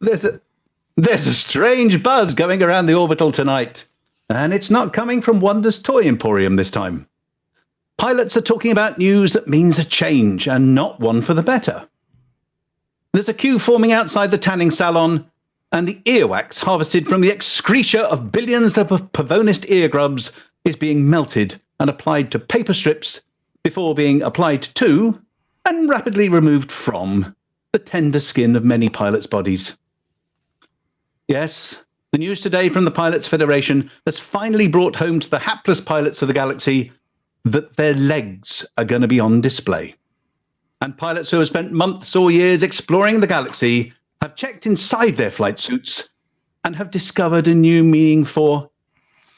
There's a strange buzz going around the orbital tonight, and it's not coming from Wonder's Toy Emporium this time. Pilots are talking about news that means a change, and not one for the better. There's a queue forming outside the tanning salon, and the earwax harvested from the excreta of billions of pavonist ear grubs is being melted and applied to paper strips before being applied to, and rapidly removed from, the tender skin of many pilots' bodies. Yes, the news today from the Pilots Federation has finally brought home to the hapless pilots of the galaxy that their legs are going to be on display. And pilots who have spent months or years exploring the galaxy have checked inside their flight suits and have discovered a new meaning for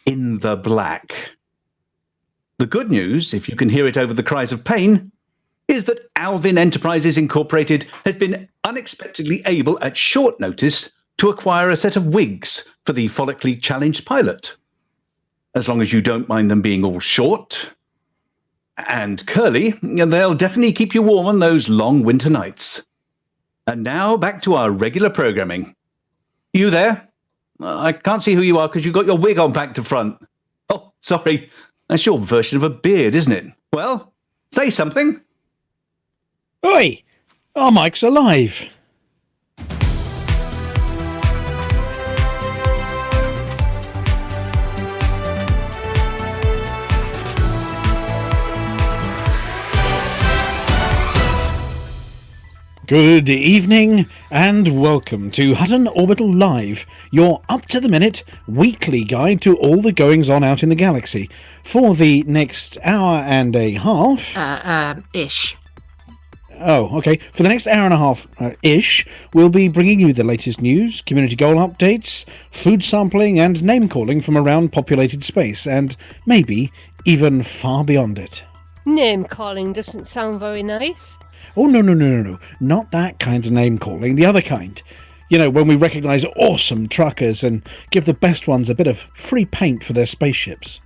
in the black. The good news, if you can hear it over the cries of pain, is that Alvin Enterprises Incorporated has been unexpectedly able at short notice to acquire a set of wigs for the follically challenged pilot. As long as you don't mind them being all short and curly, they'll definitely keep you warm on those long winter nights. And now back to our regular programming. You there? I can't see who you are because you've got your wig on back to front. Oh, sorry. That's your version of a beard, isn't it? Well, say something. Oi! Our Mike's alive. Good evening and welcome to Hutton Orbital Live, your up-to-the-minute weekly guide to all the goings-on out in the galaxy. For the next hour and a half... Ish. Oh, okay. For the next hour and a half-ish, we'll be bringing you the latest news, community goal updates, food sampling and name-calling from around populated space, and maybe even far beyond it. Name-calling doesn't sound very nice. Oh, no. Not that kind of name-calling, the other kind. You know, when we recognise awesome truckers and give the best ones a bit of free paint for their spaceships.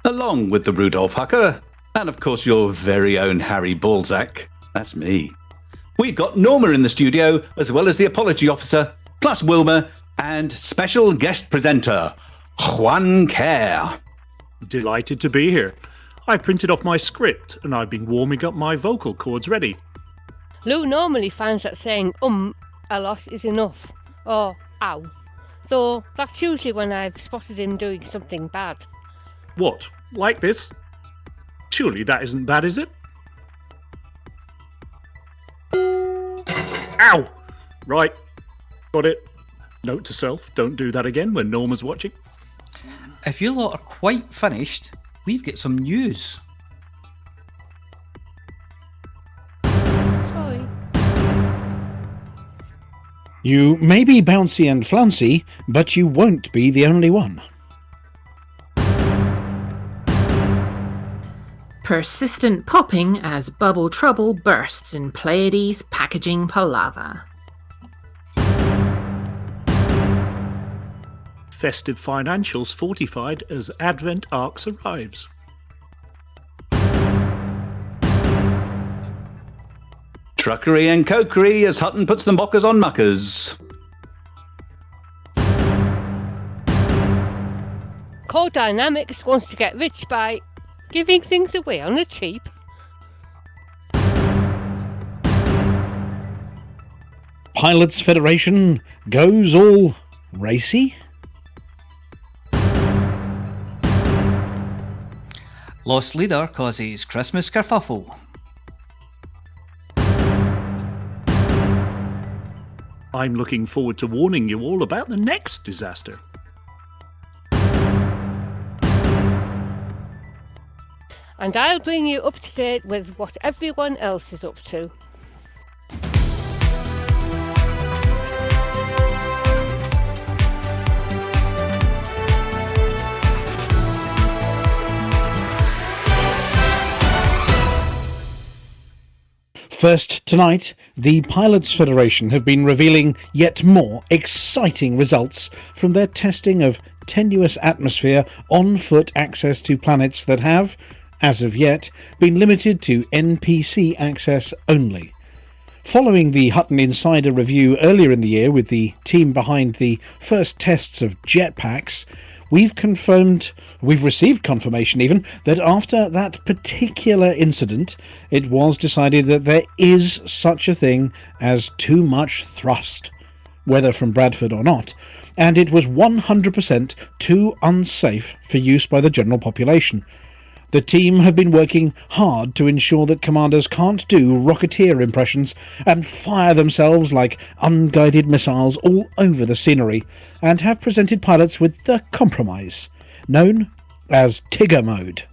Along with the Rudolph Hucker, and of course your very own Harry Balzac. That's me. We've got Norma in the studio, as well as the apology officer, plus Wilma, and special guest presenter, Juan Kerr. Delighted to be here. I've printed off my script, and I've been warming up my vocal cords ready. Lou normally finds that saying a lot is enough, or ow. Though that's usually when I've spotted him doing something bad. What? Like this? Surely that isn't bad, is it? Ow! Right. Got it. Note to self, don't do that again when Norma's watching. If you lot are quite finished, we've got some news. Sorry. You may be bouncy and flouncy, but you won't be the only one. Persistent popping as bubble trouble bursts in Pleiades packaging palaver. Festive financials fortified as Advent Arcs arrives. Truckery and cokery as Hutton puts the mockers on muckers. Core Dynamics wants to get rich by giving things away on the cheap. Pilots Federation goes all racy. Lost leader causes Christmas kerfuffle. I'm looking forward to warning you all about the next disaster. And I'll bring you up to date with what everyone else is up to. First tonight, the Pilots Federation have been revealing yet more exciting results from their testing of tenuous atmosphere on-foot access to planets that have, as of yet, been limited to NPC access only. Following the Hutton Insider review earlier in the year with the team behind the first tests of jetpacks, we've received confirmation even, that after that particular incident, it was decided that there is such a thing as too much thrust, whether from Bradford or not, and it was 100% too unsafe for use by the general population. The team have been working hard to ensure that commanders can't do Rocketeer impressions and fire themselves like unguided missiles all over the scenery, and have presented pilots with the compromise, known as Tigger mode.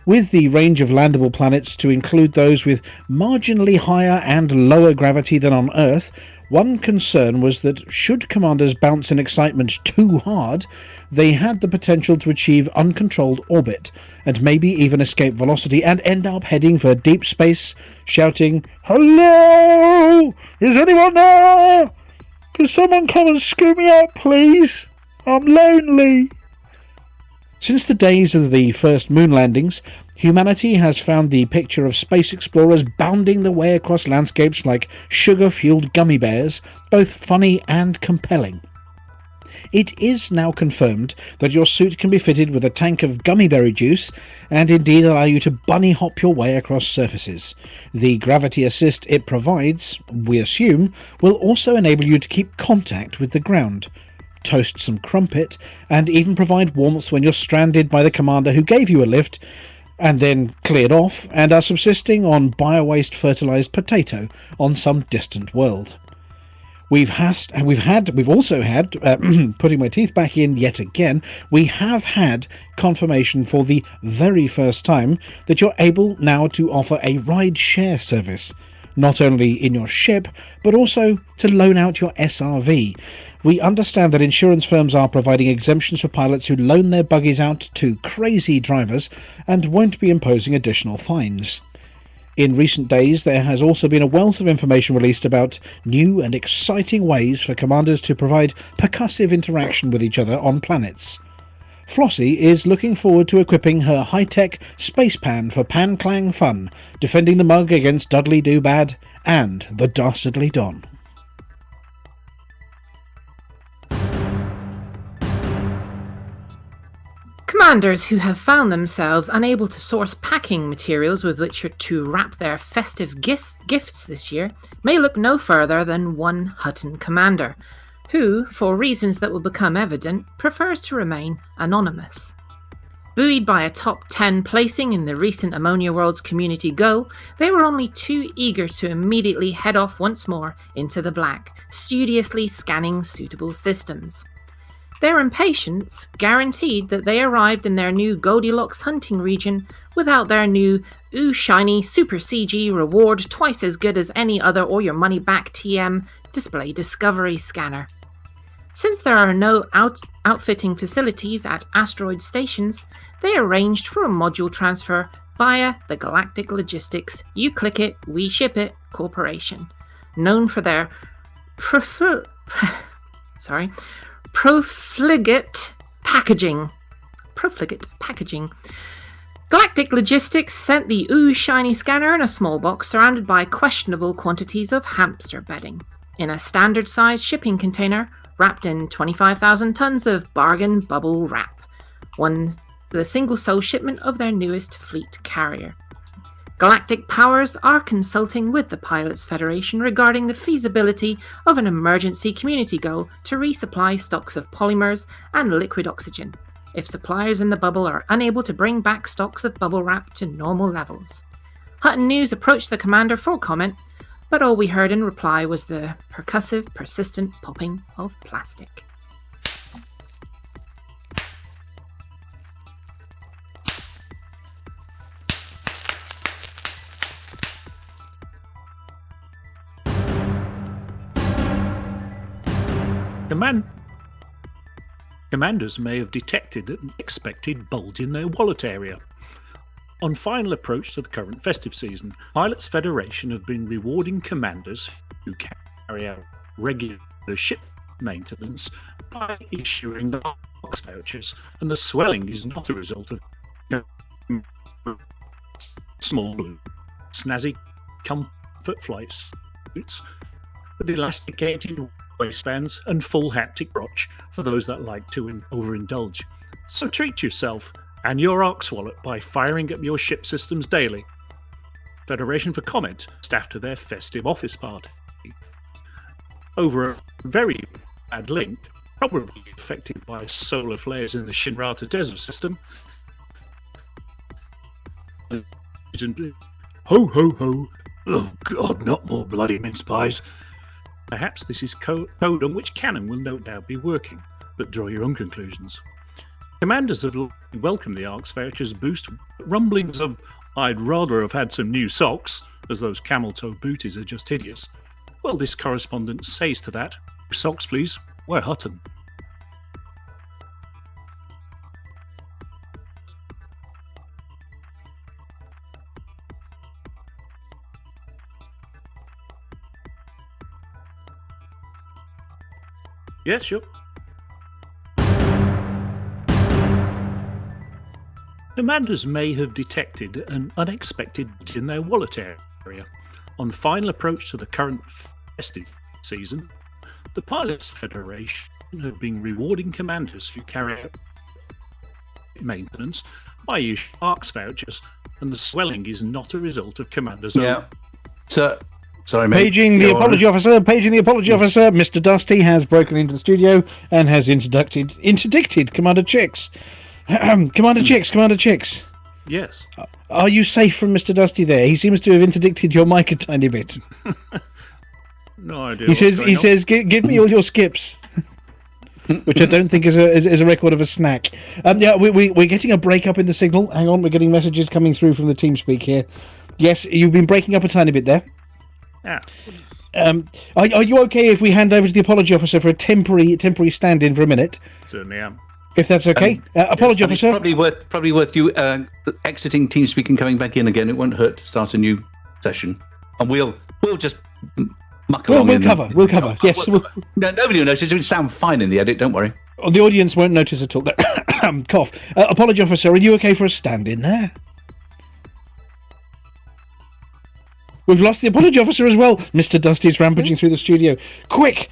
With the range of landable planets to include those with marginally higher and lower gravity than on Earth, one concern was that should commanders bounce in excitement too hard, they had the potential to achieve uncontrolled orbit, and maybe even escape velocity and end up heading for deep space, shouting, "Hello! Is anyone there? Can someone come and scoop me up, please? I'm lonely." Since the days of the first moon landings, humanity has found the picture of space explorers bounding the way across landscapes like sugar-fueled gummy bears both funny and compelling. It is now confirmed that your suit can be fitted with a tank of gummy-berry juice and indeed allow you to bunny-hop your way across surfaces. The gravity assist it provides, we assume, will also enable you to keep contact with the ground, toast some crumpet, and even provide warmth when you're stranded by the commander who gave you a lift and then cleared off and are subsisting on bio-waste fertilised potato on some distant world. We've also had, putting my teeth back in yet again, we have had confirmation for the very first time that you're able now to offer a ride-share service, not only in your ship, but also to loan out your SRV. We understand that insurance firms are providing exemptions for pilots who loan their buggies out to crazy drivers and won't be imposing additional fines. In recent days, there has also been a wealth of information released about new and exciting ways for commanders to provide percussive interaction with each other on planets. Flossy is looking forward to equipping her high-tech space pan for pan-clang fun, defending the mug against Dudley Do-Bad and the Dastardly Don. Commanders who have found themselves unable to source packing materials with which to wrap their festive gifts this year may look no further than one Hutton commander, who, for reasons that will become evident, prefers to remain anonymous. Buoyed by a top 10 placing in the recent Ammonia World's Community Go, they were only too eager to immediately head off once more into the black, studiously scanning suitable systems. Their impatience guaranteed that they arrived in their new Goldilocks hunting region without their new ooh shiny super CG reward twice as good as any other or your money back TM display discovery scanner. Since there are no outfitting facilities at asteroid stations, they arranged for a module transfer via the Galactic Logistics You Click It, We Ship It Corporation, known for their profligate packaging. Galactic Logistics sent the ooh shiny scanner in a small box surrounded by questionable quantities of hamster bedding, in a standard-sized shipping container wrapped in 25,000 tons of bargain bubble wrap, the single-sole shipment of their newest fleet carrier. Galactic Powers are consulting with the Pilots Federation regarding the feasibility of an emergency community goal to resupply stocks of polymers and liquid oxygen, if suppliers in the bubble are unable to bring back stocks of bubble wrap to normal levels. Hutton News approached the commander for comment, but all we heard in reply was the percussive, persistent popping of plastic. Commanders may have detected an unexpected bulge in their wallet area. On final approach to the current festive season, Pilots Federation have been rewarding commanders who carry out regular ship maintenance by issuing box vouchers, and the swelling is not a result of small blue snazzy comfort flights suits with elasticated waistbands and full haptic crotch for those that like to overindulge. So treat yourself and your Arx wallet by firing up your ship systems daily. Federation for comment, staff to their festive office party. Over a very bad link, probably affected by solar flares in the Shinrata desert system. Ho ho ho! Oh God, not more bloody mince pies! Perhaps this is code on which canon will no doubt be working, but draw your own conclusions. Commanders have welcomed the Arx vouchers boost, but rumblings of "I'd rather have had some new socks," as those camel-toe booties are just hideous. Well, this correspondent says to that, "Socks, please. We're Hutton." Yeah, sure. Commanders may have detected an unexpected bulge in their wallet area. On final approach to the current festive season, the Pilots Federation have been rewarding commanders who carry out maintenance by using Arx vouchers, and the swelling is not a result of commanders. Yeah. So, sorry, mate. Paging the apology officer. Mr. Dusty has broken into the studio and has interdicted Commander Chix. Commander Chix. Yes. Are you safe from Mr. Dusty there? He seems to have interdicted your mic a tiny bit. No idea. He says, give me all your skips. Which I don't think is a record of a snack. We're getting a break up in the signal. Hang on, we're getting messages coming through from the TeamSpeak here. Yes, you've been breaking up a tiny bit there. Yeah. Are you okay if we hand over to the apology officer for a temporary stand-in for a minute? Certainly am. If that's okay. Apology It's officer. probably worth you exiting TeamSpeak and coming back in again. It won't hurt to start a new session, and we'll just muck along. We'll cover. Yes. No, nobody will notice. It would sound fine in the edit. Don't worry. The audience won't notice at all. Cough. Apology officer, are you okay for a stand-in there? We've lost the apology officer as well. Mr. Dusty's rampaging through the studio. Quick!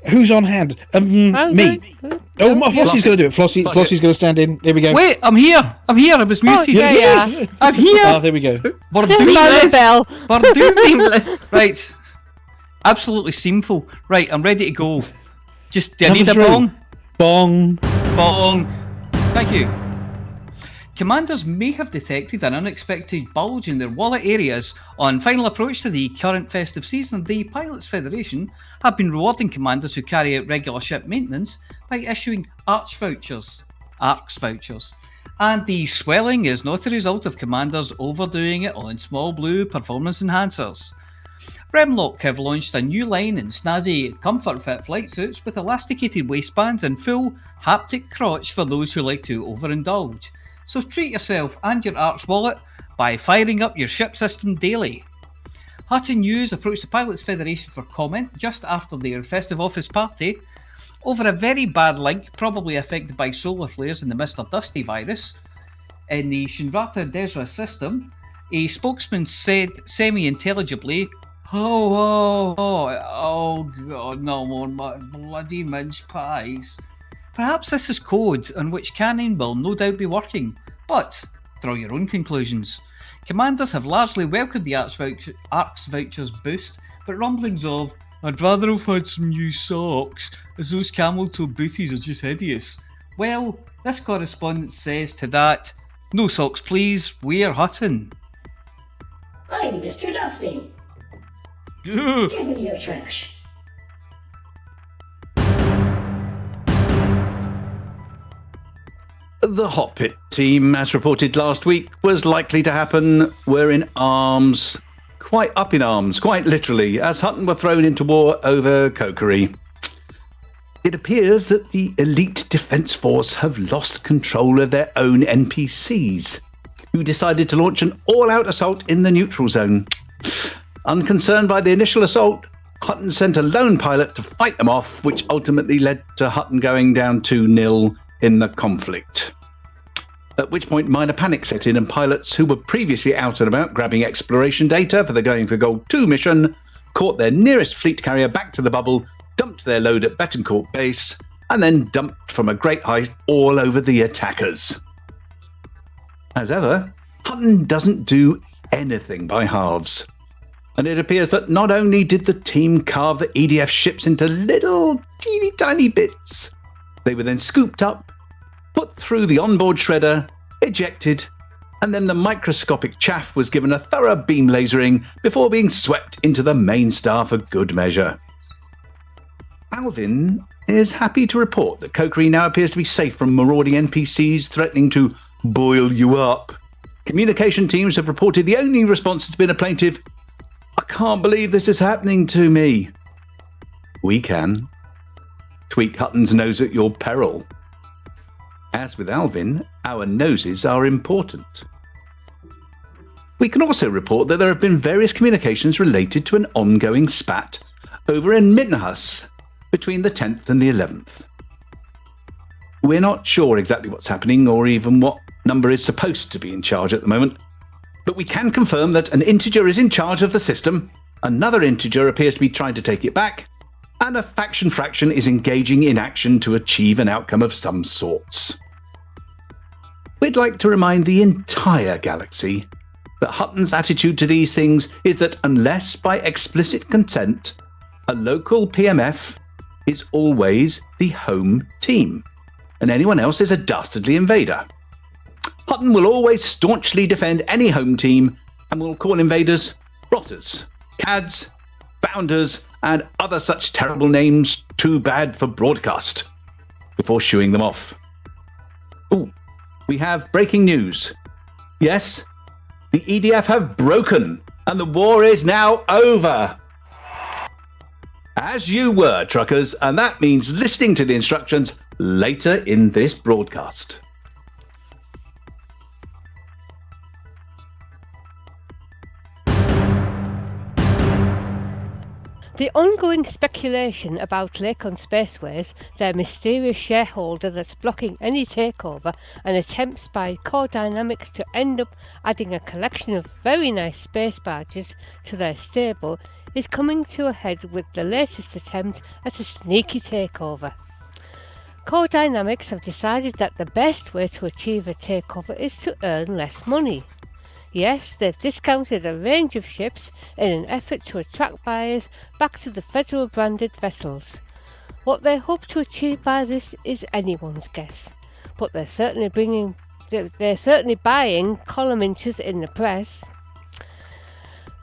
Who's on hand? Me. Flossy's going to do it. Flossy's going to stand in. There we go. Wait, I'm here. I was muted. yeah. I'm here. Ah, there we go. Seamless. Right. Absolutely seamful. Right, I'm ready to go. Just, do I Number need a 3. bong? Bong. Bong. Thank you. Commanders may have detected an unexpected bulge in their wallet areas. On final approach to the current festive season, the Pilots Federation have been rewarding commanders who carry out regular ship maintenance by issuing Arx vouchers. And the swelling is not a result of commanders overdoing it on small blue performance enhancers. Remlock have launched a new line in snazzy comfort fit flight suits with elasticated waistbands and full haptic crotch for those who like to overindulge. So treat yourself and your Arx wallet by firing up your ship system daily. Hutton News approached the Pilots Federation for comment just after their festive office party over a very bad link, probably affected by solar flares and the Mr. Dusty virus. In the Shinrata Desra system, a spokesman said semi-intelligibly, Oh God, no more bloody mince pies. Perhaps this is code on which canon will no doubt be working, but draw your own conclusions. Commanders have largely welcomed the Arx vouchers boost, but rumblings of, I'd rather have had some new socks, as those camel-toe booties are just hideous. Well, this correspondent says to that, no socks please, we're Hutton. I'm Mr. Dusty. Give me your trash. The Hot Pit team, as reported last week, was likely to happen, were in arms, quite up in arms, quite literally, as Hutton were thrown into war over Kokery. It appears that the elite defence force have lost control of their own NPCs, who decided to launch an all-out assault in the neutral zone. Unconcerned by the initial assault, Hutton sent a lone pilot to fight them off, which ultimately led to Hutton going down 2-0 in the conflict. At which point minor panic set in and pilots who were previously out and about grabbing exploration data for the Going for Gold 2 mission caught their nearest fleet carrier back to the bubble, dumped their load at Betancourt base, and then dumped from a great height all over the attackers. As ever, Hutton doesn't do anything by halves. And it appears that not only did the team carve the EDF ships into little teeny tiny bits, they were then scooped up, put through the onboard shredder, ejected, and then the microscopic chaff was given a thorough beam lasering before being swept into the main star for good measure. Alvin is happy to report that Kokiri now appears to be safe from marauding NPCs threatening to boil you up. Communication teams have reported the only response has been a plaintive, "I can't believe this is happening to me." We can. Tweak Hutton's nose at your peril. As with Alvin, our noses are important. We can also report that there have been various communications related to an ongoing spat over in Midnahus between the 10th and the 11th. We're not sure exactly what's happening or even what number is supposed to be in charge at the moment, but we can confirm that an integer is in charge of the system, another integer appears to be trying to take it back, and a faction fraction is engaging in action to achieve an outcome of some sorts. We'd like to remind the entire galaxy that Hutton's attitude to these things is that unless by explicit consent, a local PMF is always the home team, and anyone else is a dastardly invader. Hutton will always staunchly defend any home team and will call invaders rotters, cads, bounders, and other such terrible names too bad for broadcast before shooing them off. Ooh, we have breaking news. Yes, the EDF have broken and the war is now over. As you were, truckers, and that means listening to the instructions later in this broadcast. The ongoing speculation about Lakon Spaceways, their mysterious shareholder that's blocking any takeover, and attempts by Core Dynamics to end up adding a collection of very nice space badges to their stable, is coming to a head with the latest attempt at a sneaky takeover. Core Dynamics have decided that the best way to achieve a takeover is to earn less money. Yes, they've discounted a range of ships in an effort to attract buyers back to the Federal branded vessels. What they hope to achieve by this is anyone's guess, but they're certainly buying column inches in the press.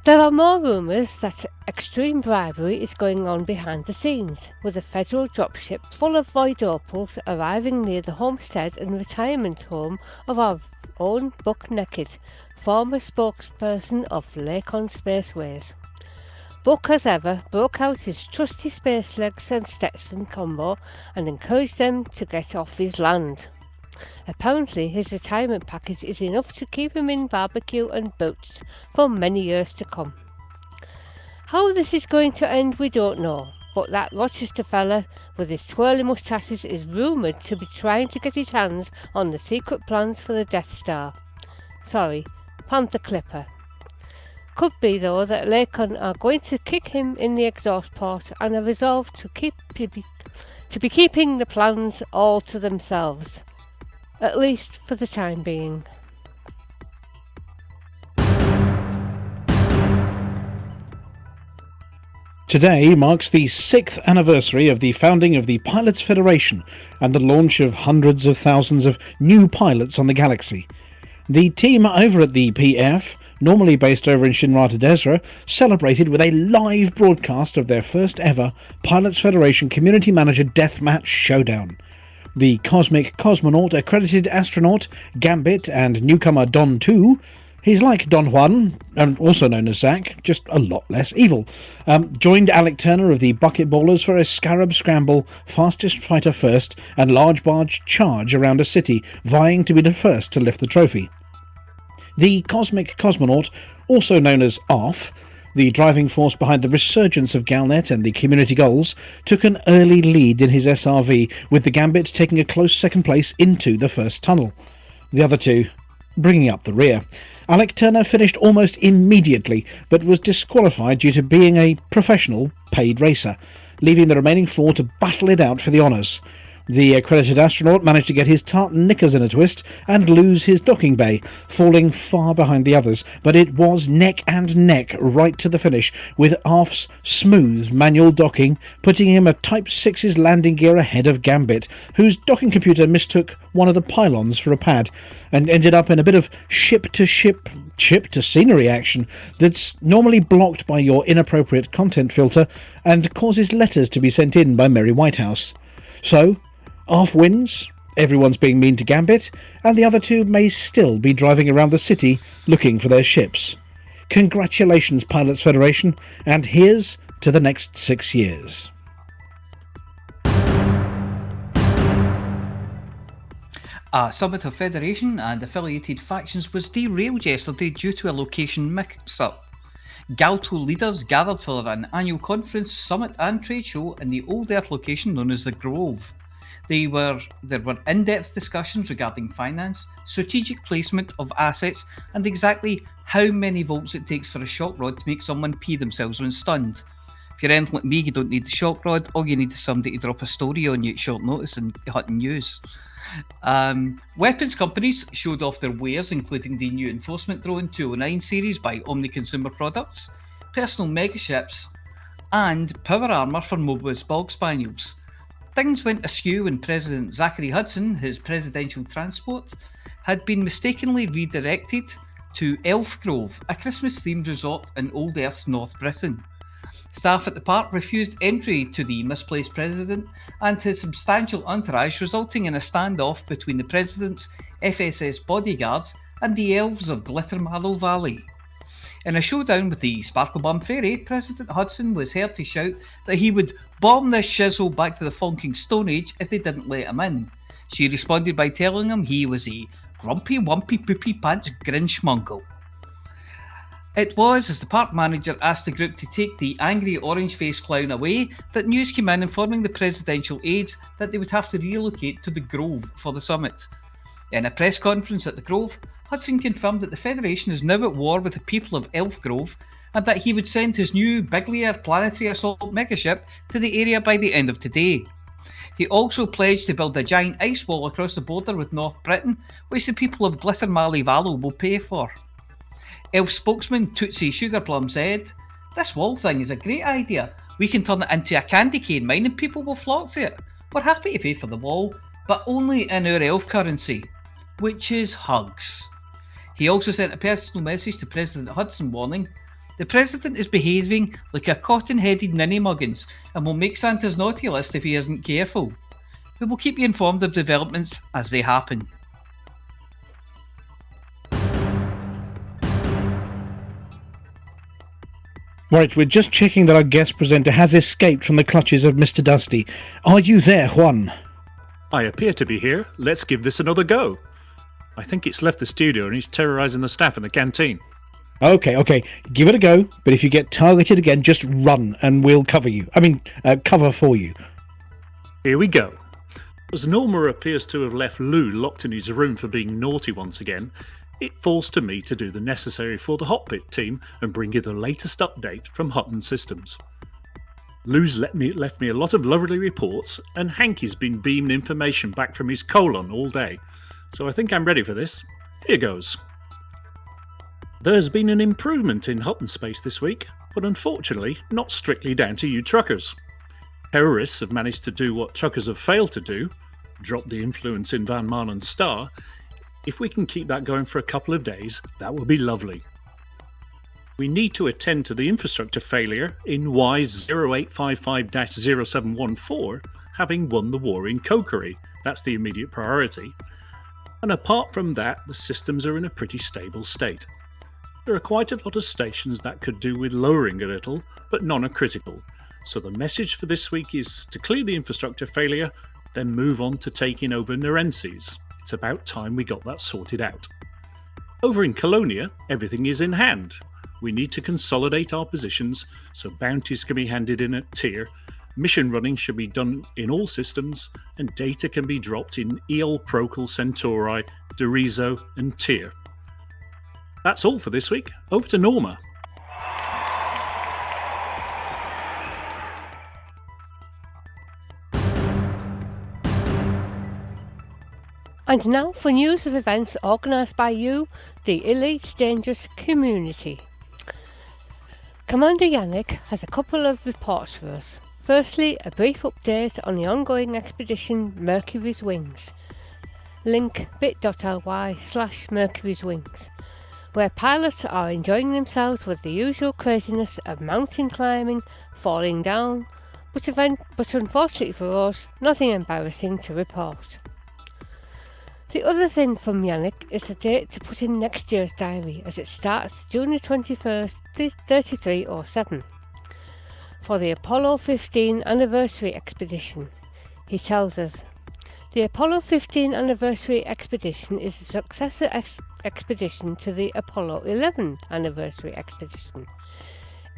There are more rumours that extreme bribery is going on behind the scenes, with a federal dropship full of void opals arriving near the homestead and retirement home of our own Buck Naked, former spokesperson of Lakon Spaceways. Buck, as ever, broke out his trusty space legs and Stetson combo and encouraged them to get off his land. Apparently his retirement package is enough to keep him in barbecue and boots for many years to come. How this is going to end we don't know, but that Rochester fella with his twirly moustaches is rumoured to be trying to get his hands on the secret plans for the Death Star. Sorry, Panther Clipper. Could be though that Lakon are going to kick him in the exhaust port and are resolved to be keeping the plans all to themselves. At least for the time being. Today marks the 6th anniversary of the founding of the Pilots Federation and the launch of hundreds of thousands of new pilots on the galaxy. The team over at the PF, normally based over in Shinrata Desra, celebrated with a live broadcast of their first ever Pilots Federation Community Manager Deathmatch Showdown. The Cosmic Cosmonaut accredited astronaut Gambit and newcomer Don 2, he's like Don Juan, and also known as Zack, just a lot less evil, joined Alec Turner of the Bucket Ballers for a Scarab Scramble, fastest fighter first and large barge charge around a city, vying to be the first to lift the trophy. The Cosmic Cosmonaut, also known as OFF, the driving force behind the resurgence of Galnet and the community goals, took an early lead in his SRV, with the Gambit taking a close second place into the first tunnel. The other two, bringing up the rear. Alec Turner finished almost immediately, but was disqualified due to being a professional paid racer, leaving the remaining 4 to battle it out for the honours. The accredited astronaut managed to get his tartan knickers in a twist and lose his docking bay, falling far behind the others, but it was neck and neck right to the finish, with Arf's smooth manual docking putting him a Type 6's landing gear ahead of Gambit, whose docking computer mistook one of the pylons for a pad, and ended up in a bit of ship-to-ship, chip-to-scenery action that's normally blocked by your inappropriate content filter and causes letters to be sent in by Mary Whitehouse. So, Arf wins, everyone's being mean to Gambit, and the other 2 may still be driving around the city looking for their ships. Congratulations, Pilots Federation, and here's to the next 6 years. A summit of Federation and affiliated factions was derailed yesterday due to a location mix-up. Galto leaders gathered for an annual conference, summit and trade show in the Old Earth location known as the Grove. There were in-depth discussions regarding finance, strategic placement of assets, and exactly how many volts it takes for a shock rod to make someone pee themselves when stunned. If you're anything like me, you don't need the shock rod. All you need is somebody to drop a story on you at short notice in Hutton News. Weapons companies showed off their wares, including the new Enforcement Drone 209 series by Omni Consumer Products, personal megaships, and power armour for Mobius Bog Spaniels. Things went askew when President Zachary Hudson, his presidential transport, had been mistakenly redirected to Elf Grove, a Christmas-themed resort in Old Earth's North Britain. Staff at the park refused entry to the misplaced president and his substantial entourage, resulting in a standoff between the president's FSS bodyguards and the elves of Glittermallow Valley. In a showdown with the Sparklebum Fairy, President Hudson was heard to shout that he would bomb this shizzle back to the funking Stone Age if they didn't let him in. She responded by telling him he was a grumpy, wumpy, poopy pants Grinch mongo. It was as the park manager asked the group to take the angry orange-faced clown away that news came in informing the presidential aides that they would have to relocate to the Grove for the summit. In a press conference at the Grove, Hudson confirmed that the Federation is now at war with the people of Elf Grove and that he would send his new Biglier planetary assault megaship to the area by the end of today. He also pledged to build a giant ice wall across the border with North Britain, which the people of Glittermallow Valley will pay for. Elf spokesman Tootsie Sugarplum said, "This wall thing is a great idea. We can turn it into a candy cane mine and people will flock to it. We're happy to pay for the wall, but only in our elf currency, which is hugs." He also sent a personal message to President Hudson warning, "The President is behaving like a cotton-headed ninny muggins and will make Santa's naughty list if he isn't careful. We will keep you informed of developments as they happen." Right, we're just checking that our guest presenter has escaped from the clutches of Mr. Dusty. Are you there, Juan? I appear to be here. Let's give this another go. I think it's left the studio and he's terrorising the staff in the canteen. Okay, give it a go, but if you get targeted again, just run and we'll cover you. Cover for you. Here we go. As Norma appears to have left Lou locked in his room for being naughty once again, it falls to me to do the necessary for the Hotbit team and bring you the latest update from Hutton Systems. Lou's left me a lot of lovely reports, and Hanky's been beaming information back from his colon all day, so I think I'm ready for this. Here goes. There's been an improvement in Hutton space this week, but unfortunately not strictly down to you truckers. Terrorists have managed to do what truckers have failed to do, drop the influence in Van Marnen's star. If we can keep that going for a couple of days, that will be lovely. We need to attend to the infrastructure failure in WISE 0855-0714, having won the war in Kokiri. That's the immediate priority. And apart from that, the systems are in a pretty stable state. There are quite a lot of stations that could do with lowering a little, but none are critical. So the message for this week is to clear the infrastructure failure, then move on to taking over Nerences. It's about time we got that sorted out. Over in Colonia, everything is in hand. We need to consolidate our positions so bounties can be handed in at tier, mission running should be done in all systems, and data can be dropped in EL Procol Centauri, Dorizo and tier. That's all for this week. Over to Norma. And now for news of events organised by you, the Elite Dangerous community. Commander Yannick has a couple of reports for us. Firstly, a brief update on the ongoing expedition Mercury's Wings. Link bit.ly/Mercury's Wings, where pilots are enjoying themselves with the usual craziness of mountain climbing, falling down, but unfortunately for us, nothing embarrassing to report. The other thing from Yannick is the date to put in next year's diary, as it starts June the 21st, 3307, for the Apollo 15 anniversary expedition. He tells us, the Apollo 15 anniversary expedition is a successor expedition to the Apollo 11 anniversary expedition.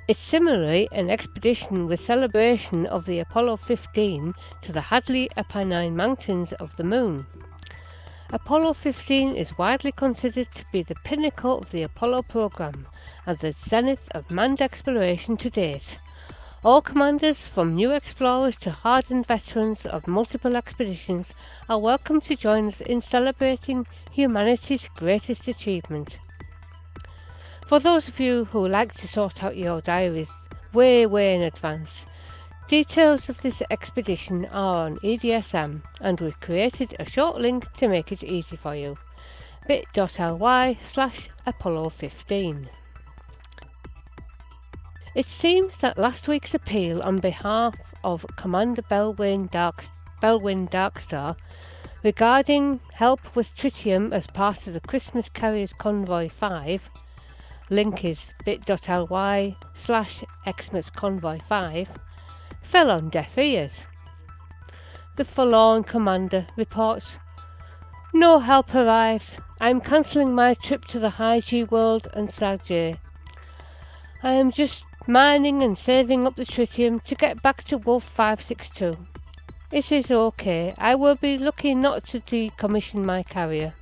It's similarly an expedition with celebration of the Apollo 15 to the Hadley Apennine Mountains of the Moon. Apollo 15 is widely considered to be the pinnacle of the Apollo program and the zenith of manned exploration to date. All commanders, from new explorers to hardened veterans of multiple expeditions, are welcome to join us in celebrating humanity's greatest achievement. For those of you who like to sort out your diaries way in advance, details of this expedition are on EDSM, and we've created a short link to make it easy for you. bit.ly/Apollo15. It seems that last week's appeal on behalf of Commander Belwyn Darkstar regarding help with tritium as part of the Christmas Carriers Convoy 5, link is bit.ly/Xmas Convoy 5, fell on deaf ears. The forlorn commander reports, "No help arrived. I'm cancelling my trip to the High G World and Sagje. I am just mining and saving up the tritium to get back to Wolf 562. It is okay. I will be lucky not to decommission my carrier.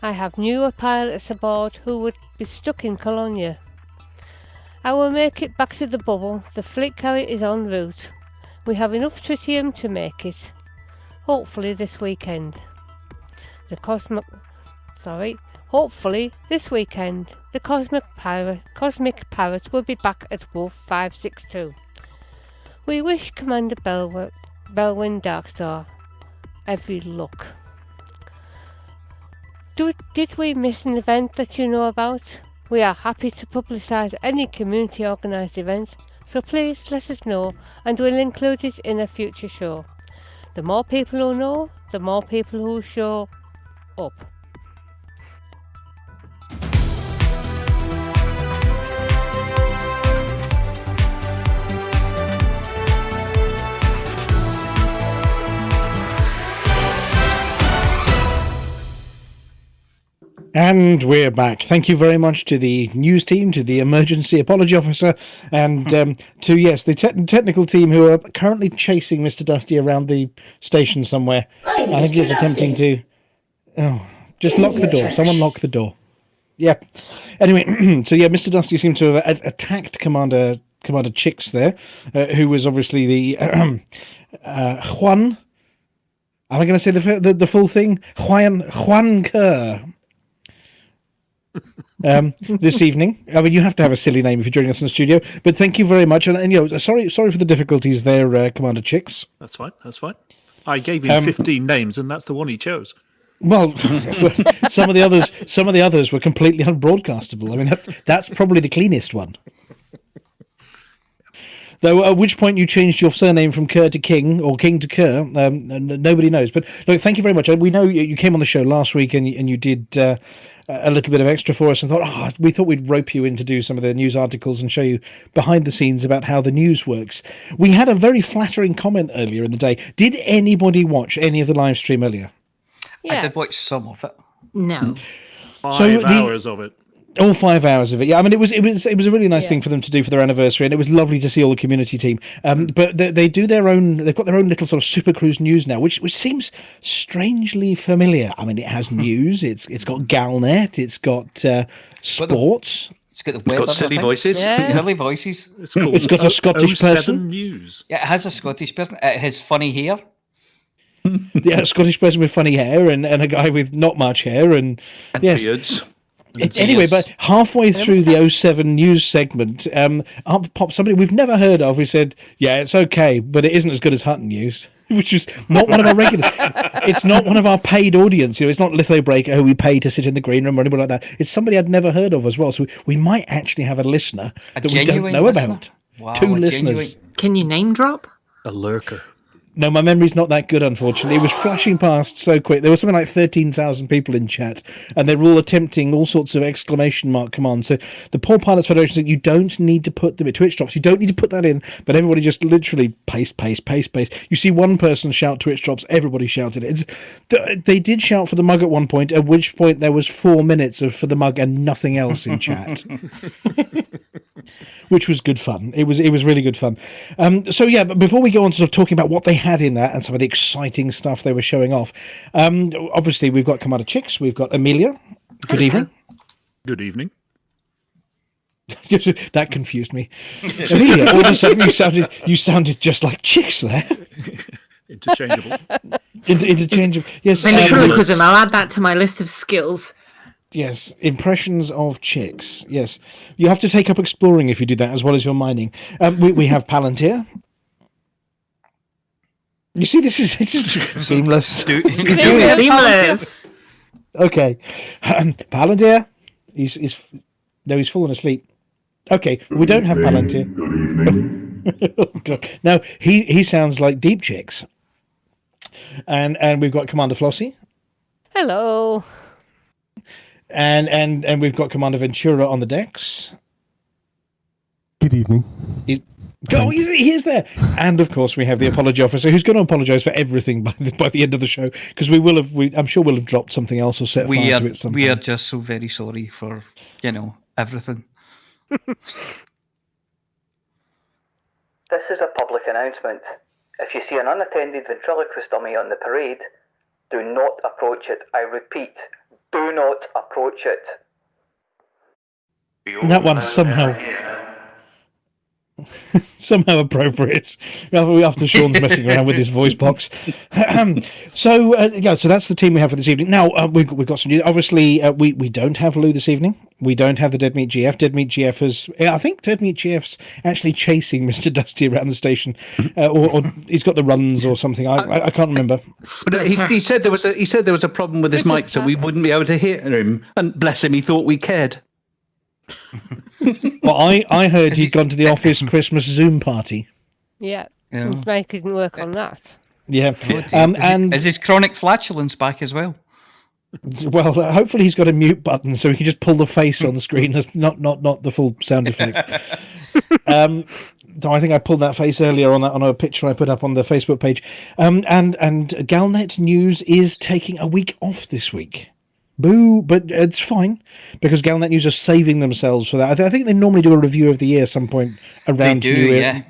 I have newer pilots aboard who would be stuck in Colonia. I will make it back to the bubble. The fleet carrier is en route. We have enough tritium to make it. Hopefully this weekend. Hopefully this weekend, the Cosmic Parrot will be back at Wolf 562. We wish Commander Belwyn Darkstar every luck." Did we miss an event that you know about? We are happy to publicise any community organised event, so please let us know and we'll include it in a future show. The more people who know, the more people who show up. And we're back. Thank you very much to the news team, to the emergency apology officer, and to, yes, the technical team who are currently chasing Mr. Dusty around the station somewhere. Hi, I think he's Mr. attempting Dusty. to... Oh, just Give lock me the your door. trash. Someone lock the door. Yeah. Anyway, so yeah, Mr. Dusty seemed to have attacked Commander Chix there, who was obviously the Juan... Am I going to say the full thing? Juan Kerr. This evening. I mean, you have to have a silly name if you're joining us in the studio. But thank you very much, and you know, sorry for the difficulties there, Commander Chix. That's fine. I gave him 15 names, and that's the one he chose. Well, some of the others were completely unbroadcastable. I mean, that's probably the cleanest one. Though, at which point you changed your surname from Kerr to King, or King to Kerr, nobody knows. But look, thank you very much. We know you came on the show last week and you did a little bit of extra for us, and we thought we'd rope you in to do some of the news articles and show you behind the scenes about how the news works. We had a very flattering comment earlier in the day. Did anybody watch any of the live stream earlier? I did watch some of it. No. 5 hours of it. All 5 hours of it. Yeah, I mean, it was a really nice thing for them to do for their anniversary, and it was lovely to see all the community team. But they do their own. They've got their own little sort of Super Cruise news now, which seems strangely familiar. I mean, it has news. It's got Galnet. It's got sports. It's got the weather. It's got silly voices. Yeah. Silly voices. It's got a Scottish 07 person. News. Yeah, it has a Scottish person. It has funny hair. Yeah, a Scottish person with funny hair and a guy with not much hair and yes. Beards. Anyway, but halfway through the 07 news segment, up popped somebody we've never heard of who said, yeah, it's okay, but it isn't as good as Hutton News, which is not one of our regular. It's not one of our paid audience. It's not Lithobreaker who we pay to sit in the green room or anybody like that. It's somebody I'd never heard of as well. So we might actually have a listener that we don't know about. Wow, 2 listeners. Can you name drop? A lurker. No, my memory's not that good, unfortunately. It was flashing past so quick. There was something like 13,000 people in chat, and they were all attempting all sorts of exclamation mark commands. So the poor Pilots Federation said you don't need to put them at Twitch drops. You don't need to put that in, but everybody just literally paste. You see one person shout Twitch drops, everybody shouted it. They did shout for the mug at one point, at which point there was 4 minutes of for the mug and nothing else in chat. Which was good fun. It was really good fun. So yeah, but before we go on to sort of talking about what they had in that and some of the exciting stuff they were showing off, obviously we've got Commander Chix, we've got Aemilia. Good evening. Good evening. That confused me. Aemilia, all of a sudden you sounded just like Chix there. Interchangeable. Interchangeable. Yes. Ventriloquism. I'll add that to my list of skills. Yes, impressions of Chix. Yes, you have to take up exploring if you do that as well as your mining. We have Palantir. You see, this is seamless. Seamless. Okay, Palantir. He's fallen asleep. Okay, we don't have Palantir. Good evening. Oh, God. Now he sounds like Deep Chix. And we've got Commander Flossy. Hello. And we've got Commander Ventura on the decks. Good evening. He is there. And of course we have the apology officer who's going to apologise for everything by the end of the show, because I'm sure we'll have dropped something else or set fire to it sometime. We are just so very sorry for everything. This is a public announcement. If you see an unattended ventriloquist dummy on the parade, do not approach it. I repeat, do not approach it. That one's somehow appropriate after Sean's messing around with his voice box. So that's the team we have for this evening. Now we've got some news. Obviously we don't have Lou this evening. We don't have the Dead Meat GF. Dead Meat GF I think Dead Meat GF's actually chasing Mr. Dusty around the station, or he's got the runs or something. I can't remember. But he said there was a problem with his mic, so we wouldn't be able to hear him. And bless him, he thought we cared. Well, I heard he'd gone to the office Christmas Zoom party. Yeah. His mic didn't work on that. Yeah. Is his chronic flatulence back as well? Well, hopefully he's got a mute button so he can just pull the face on the screen, not the full sound effect. So I think I pulled that face earlier on a picture I put up on the Facebook page. And Galnet News is taking a week off this week. Boo, but it's fine because Galnet News are saving themselves for that. I think they normally do a review of the year some point around New Year. Yeah.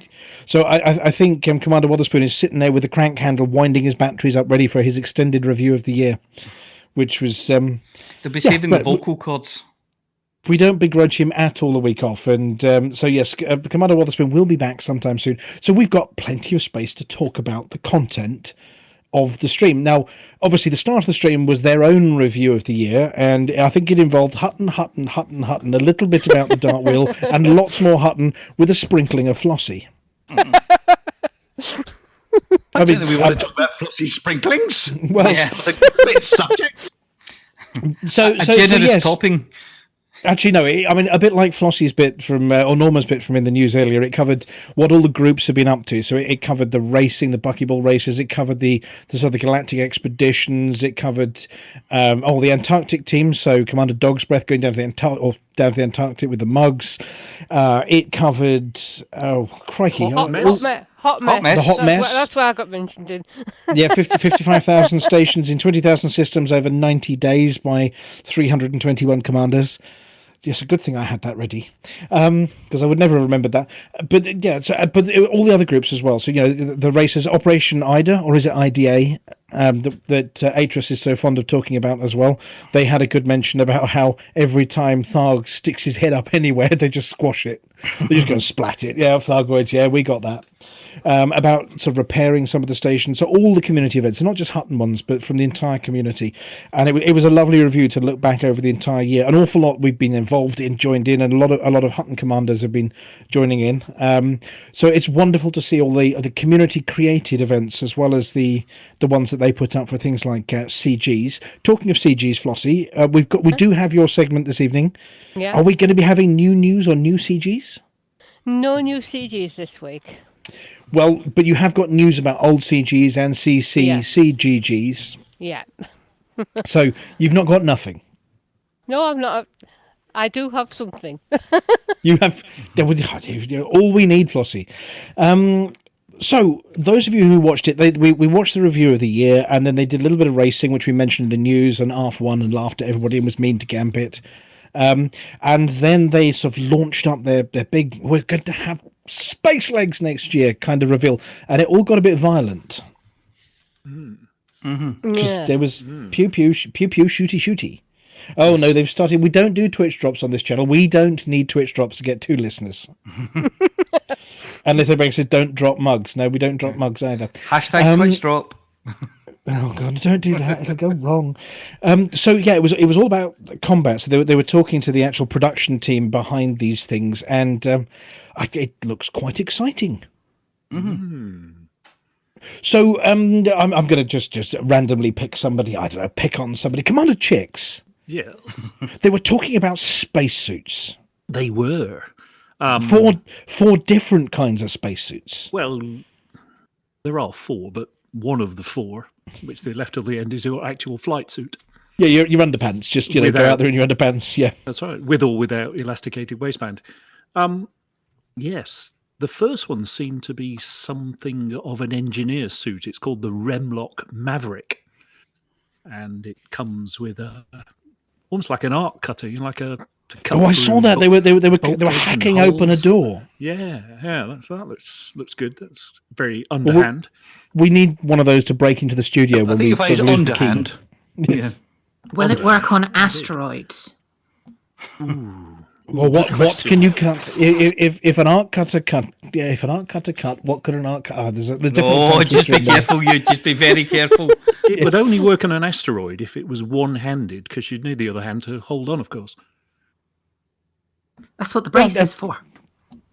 So I think Commander Wotherspoon is sitting there with the crank handle, winding his batteries up, ready for his extended review of the year, which was... They'll be saving the vocal cords. We don't begrudge him at all a week off. And so, yes, Commander Wotherspoon will be back sometime soon. So we've got plenty of space to talk about the content of the stream. Now, obviously, the start of the stream was their own review of the year, and I think it involved Hutton, a little bit about the Dart Wheel, and lots more Hutton with a sprinkling of Flossy. I mean, we want to talk about Flossy sprinklings. Well, that's a great subject. So generous yes. topping. Actually, no. I mean, a bit like Flossy's bit from, or Norma's bit from in the news earlier. It covered what all the groups have been up to. So it covered the racing, the buckyball races. It covered the sort of galactic expeditions. It covered the Antarctic team. So Commander Dog's Breath going down to the Antarctic with the mugs. It covered crikey, Hot mess. The hot mess. That's where I got mentioned in. Yeah, 55,000 stations in 20,000 systems over 90 days by 321 commanders. Yes, a good thing I had that ready, because I would never have remembered that. But all the other groups as well. So the races, Operation Ida, or is it IDA, that Atris is so fond of talking about as well. They had a good mention about how every time Tharg sticks his head up anywhere, they just squash it. They just go and splat it. Yeah, Thargoids. Yeah, we got that. About sort of repairing some of the stations. So all the community events, so not just Hutton ones, but from the entire community. And it was a lovely review to look back over the entire year. An awful lot we've been involved in, joined in, and a lot of Hutton commanders have been joining in. So it's wonderful to see all the community created events, as well as the ones that they put up for things like CGs. Talking of CGs, Flossy, we do have your segment this evening. Yeah. Are we going to be having new news or new CGs? No new CGs this week. Well, but you have got news about old CGs and CGGs. Yeah. So you've not got nothing. No, I'm not. I do have something. You have all we need, Flossy. So those of you who watched it, we watched the review of the year, and then they did a little bit of racing, which we mentioned in the news, and Arf won and laughed at everybody and was mean to Gambit. And then they sort of launched up their big, we're going to have space legs next year kind of reveal, and it all got a bit violent. Because there was pew pew shooty shooty. Oh no, they've started. We don't do Twitch drops on this channel. We don't need Twitch drops to get 2 listeners. Unless everybody says don't drop mugs. No, we don't drop mugs either. Hashtag Twitch drop. Oh God, don't do that. It'll go wrong. So yeah, it was all about combat. So they were talking to the actual production team behind these things, and it looks quite exciting. So I'm going to just randomly pick somebody. I don't know, pick on somebody. Commander Chix. Yes. They were talking about spacesuits. They were. Four different kinds of spacesuits. Well, there are 4, but one of the 4, which they left till the end, is your actual flight suit. Yeah, your underpants. Just go out there in your underpants. Yeah, that's right. With or without elasticated waistband. Yes, the first one seemed to be something of an engineer suit. It's called the Remlock Maverick, and it comes with almost like an arc cutter, like a. I saw that they were hacking open a door. Yeah, that looks good. That's very underhand. We need one of those to break into the studio when we sort of lose the key. Yes. Will it work on asteroids? Well, what can you cut? If an arc cutter cut, if an arc cutter cut, what could an arc cut? There's different. Oh, just be careful! You just be very careful. It would only work on an asteroid if it was one-handed, because you'd need the other hand to hold on, of course. That's what the brace is for.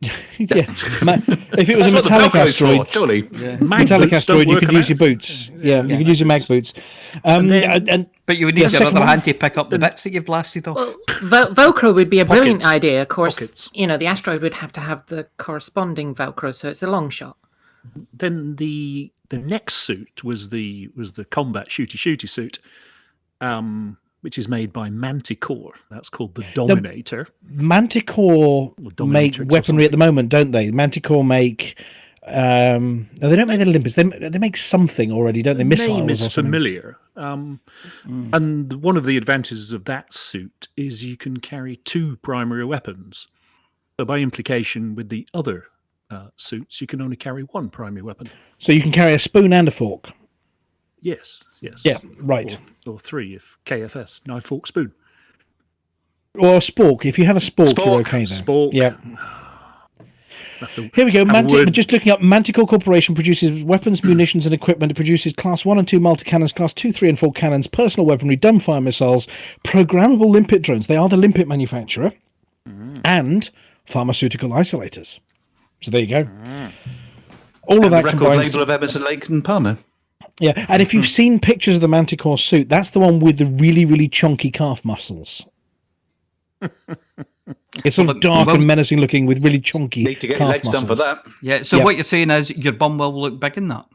Yeah, if it was a metallic asteroid, surely. Yeah. Metallic asteroid, you could use your boots. Yeah, you could use your mag boots. But you would need your other hand to pick up the bits that you've blasted off. Well, Velcro would be a brilliant idea. Of course, Pockets. The asteroid would have to have the corresponding Velcro, so it's a long shot. Then the next suit was the combat shooty suit, which is made by Manticore. That's called the Dominator. Manticore make weaponry at the moment, don't they? Manticore make. No, they don't make the Olympus. They make something already, don't they? Missiles. The name is or something. familiar. And one of the advantages of that suit is you can carry 2 primary weapons. So by implication, with the other suits, you can only carry 1 primary weapon. So you can carry a spoon and a fork. Yes. Yeah, right. Or 3 if KFS, knife, fork, spoon. Or a spork. If you have a spork, you're okay then. Spork. Yeah. Here we go. Just looking up, Manticore Corporation produces weapons, munitions, and equipment. It produces Class 1 and 2 multi-cannons, Class 2, 3, and 4 cannons, personal weaponry, dumbfire missiles, programmable limpet drones. They are the limpet manufacturer. And pharmaceutical isolators. So there you go. All of that record combines. label of Emerson, Lake and Palmer. Yeah, and if you've seen pictures of the Manticore suit, that's the one with the really, really chunky calf muscles. It's sort of dark and menacing looking with really chunky Need to get calf your legs muscles. done for that. Yeah, so what you're saying is your bum will look big in that.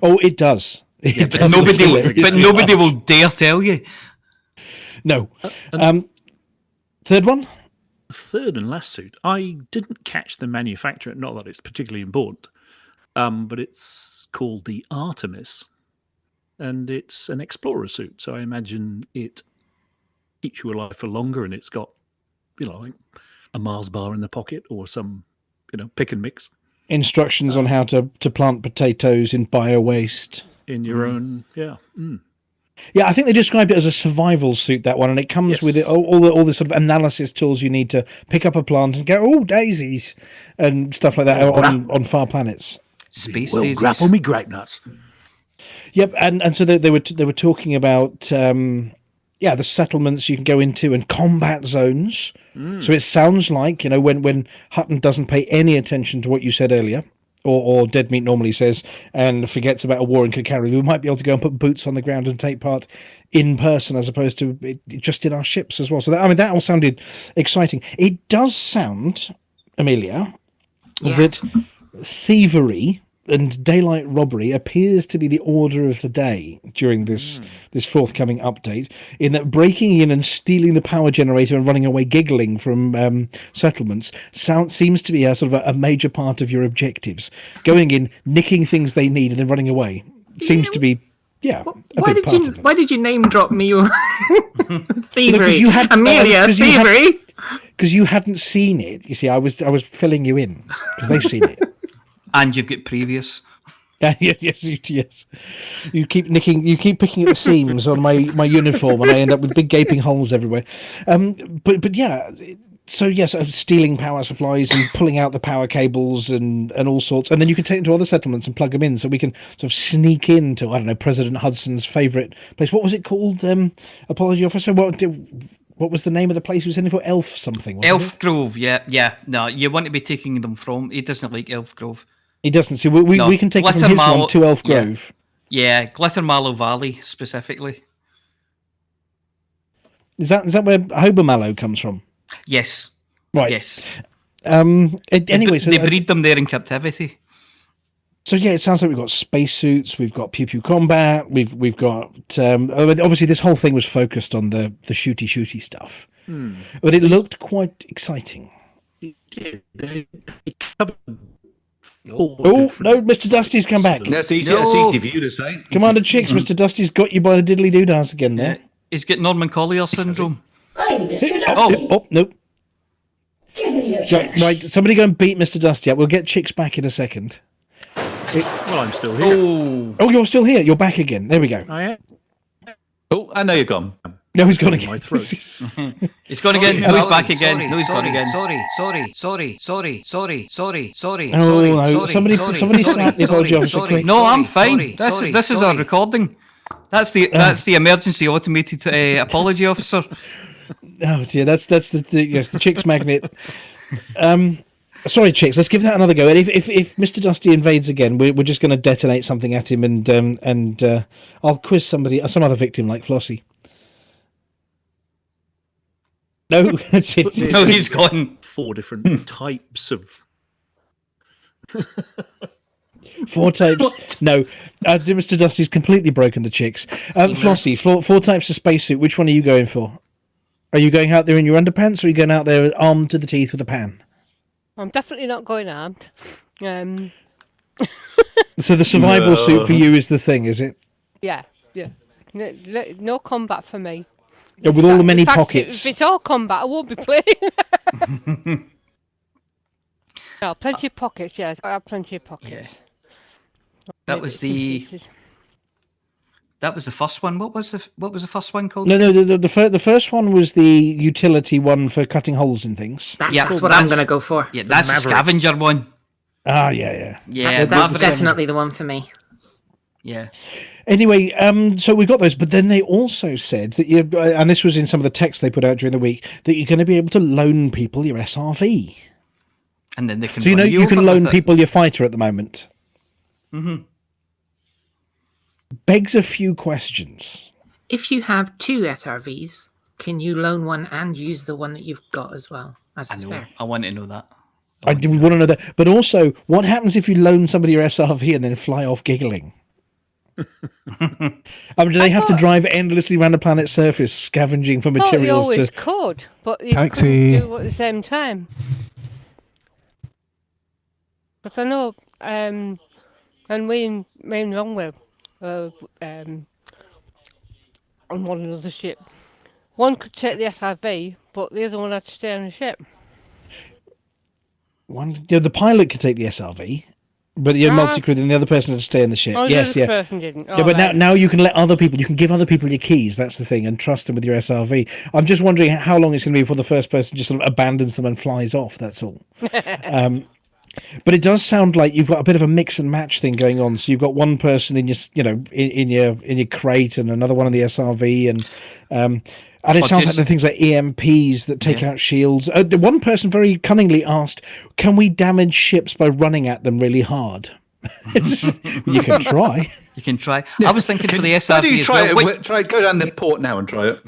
Oh, it does. It But does nobody will dare tell you. No. Third one? The third and last suit. I didn't catch the manufacturer, not that it's particularly important, but it's called the Artemis, and it's an explorer suit. So I imagine it keeps you alive for longer, and it's got like a Mars bar in the pocket or some, pick and mix Instructions on how to plant potatoes in bio-waste. in your own. Yeah. Mm. Yeah, I think they described it as a survival suit, that one, and it comes Yes. with all the sort of analysis tools you need to pick up a plant and go, oh, daisies, and stuff like that on far planets. Space Well, daisies. grapple me grape nuts. Yep, and so they were talking about the settlements you can go into and combat zones. So it sounds like when Hutton doesn't pay any attention to what you said earlier, or Dead Meat normally says, and forgets about a war in Kakari, we might be able to go and put boots on the ground and take part in person as opposed to just in our ships as well. So that all sounded exciting. It does sound, Aemilia, Yes. that thievery and daylight robbery appears to be the order of the day during this forthcoming update, in that breaking in and stealing the power generator and running away giggling from settlements seems to be a sort of a major part of your objectives. Going in, nicking things they need, and then running away seems to be a big part of it. Why did you name drop me? Thievery, Because you had- Aemilia, because you had- thievery. Because you hadn't seen it. You see, I was filling you in because they've seen it. And you've got previous. Yes. You keep picking at the seams on my uniform, and I end up with big gaping holes everywhere. But yeah. So yes, stealing power supplies and pulling out the power cables and all sorts, and then you can take them to other settlements and plug them in, so we can sort of sneak into, I don't know, President Hudson's favourite place. What was it called? Apology officer. What was the name of the place he was heading for? Elf something. Elf Grove, yeah. No, you want to be taking them from. He doesn't like Elf Grove. He doesn't. See, we can take it from his one to Elf Grove. Yeah, Glitter Mallow Valley specifically. Is that where Hobermallow comes from? Yes. Right. Yes. Anyway, so they breed them there in captivity. So yeah, it sounds like we've got spacesuits, we've got pew combat, we've got obviously this whole thing was focused on the shooty stuff, but it looked quite exciting. They covered four Oh different- no, Mr. Dusty's come back. That's easy. No. That's easy for you to say. Commander Chix, Mr. Dusty's got you by the diddly doodas again there. He's got Norman Collier syndrome. I'm Mr. Dusty. Oh no. Give me your trash. Right, somebody go and beat Mr. Dusty up. We'll get Chix back in a second. Well, I'm still here. Oh, you're still here. You're back again. There we go. I am. Oh, I know you're gone. No, he's gone again. My throat. He's gone again. No, he's back again. No, he's gone again. Oh no! Somebody slap the apology officer quick. No, I'm fine. This is our recording. That's the emergency automated apology officer. Oh dear, that's the Chix magnet. Sorry, Chix. Let's give that another go. And if Mr. Dusty invades again, we're just going to detonate something at him, and I'll quiz some other victim like Flossy. No, that's it. No, he's gone. Four different types of. 4 types. No, Mr. Dusty's completely broken the Chix. Flossy, 4 types of spacesuit. Which one are you going for? Are you going out there in your underpants, or are you going out there armed to the teeth with a pan? I'm definitely not going armed. So the survival suit for you is the thing, is it? Yeah. No combat for me. Yeah, with all the many In fact, pockets. If it's all combat, I won't be playing. No, plenty of pockets. Yes, I have plenty of pockets. That was the first one. What was the first one called? No. The first one was the utility one for cutting holes in things. That's what I'm going to go for. Yeah, that's the scavenger one. Ah, yeah. Yeah, That's Maverick. definitely the one for me. Yeah. Anyway, so we got those, but then they also said that you, and this was in some of the text they put out during the week, that you're going to be able to loan people your SRV. And then they can. So run you can over loan with it. people your fighter at the moment. Mm-hmm. Begs a few questions. If you have 2 SRVs, can you loan one and use the one that you've got as well as a I know. spare? I want to know that. I do want to know that, but also, what happens if you loan somebody your SRV and then fly off giggling? I mean, do they have to drive endlessly around the planet's surface, scavenging for I thought you materials always to? could, but you Taxi. couldn't do it at the same time. But I know, when we and Longwell on one another ship, One could take the SRV, but the other one had to stay on the ship. The pilot could take the SRV, but the multi-crew, then the other person had to stay in the ship. Oh, Yes, the yeah. other person didn't. Yeah, but now you can let other people, you can give other people your keys, that's the thing, and trust them with your SRV. I'm just wondering how long it's going to be before the first person just sort of abandons them and flies off, that's all. But it does sound like you've got a bit of a mix and match thing going on. So you've got one person in your, in your crate, and another one in the SRV, and it sounds like the things like EMPs that take out shields. The one person very cunningly asked, "Can we damage ships by running at them really hard?" You can try. You can try. Yeah. I was thinking for the SRV. How do you try it? Try go down the port now and try it.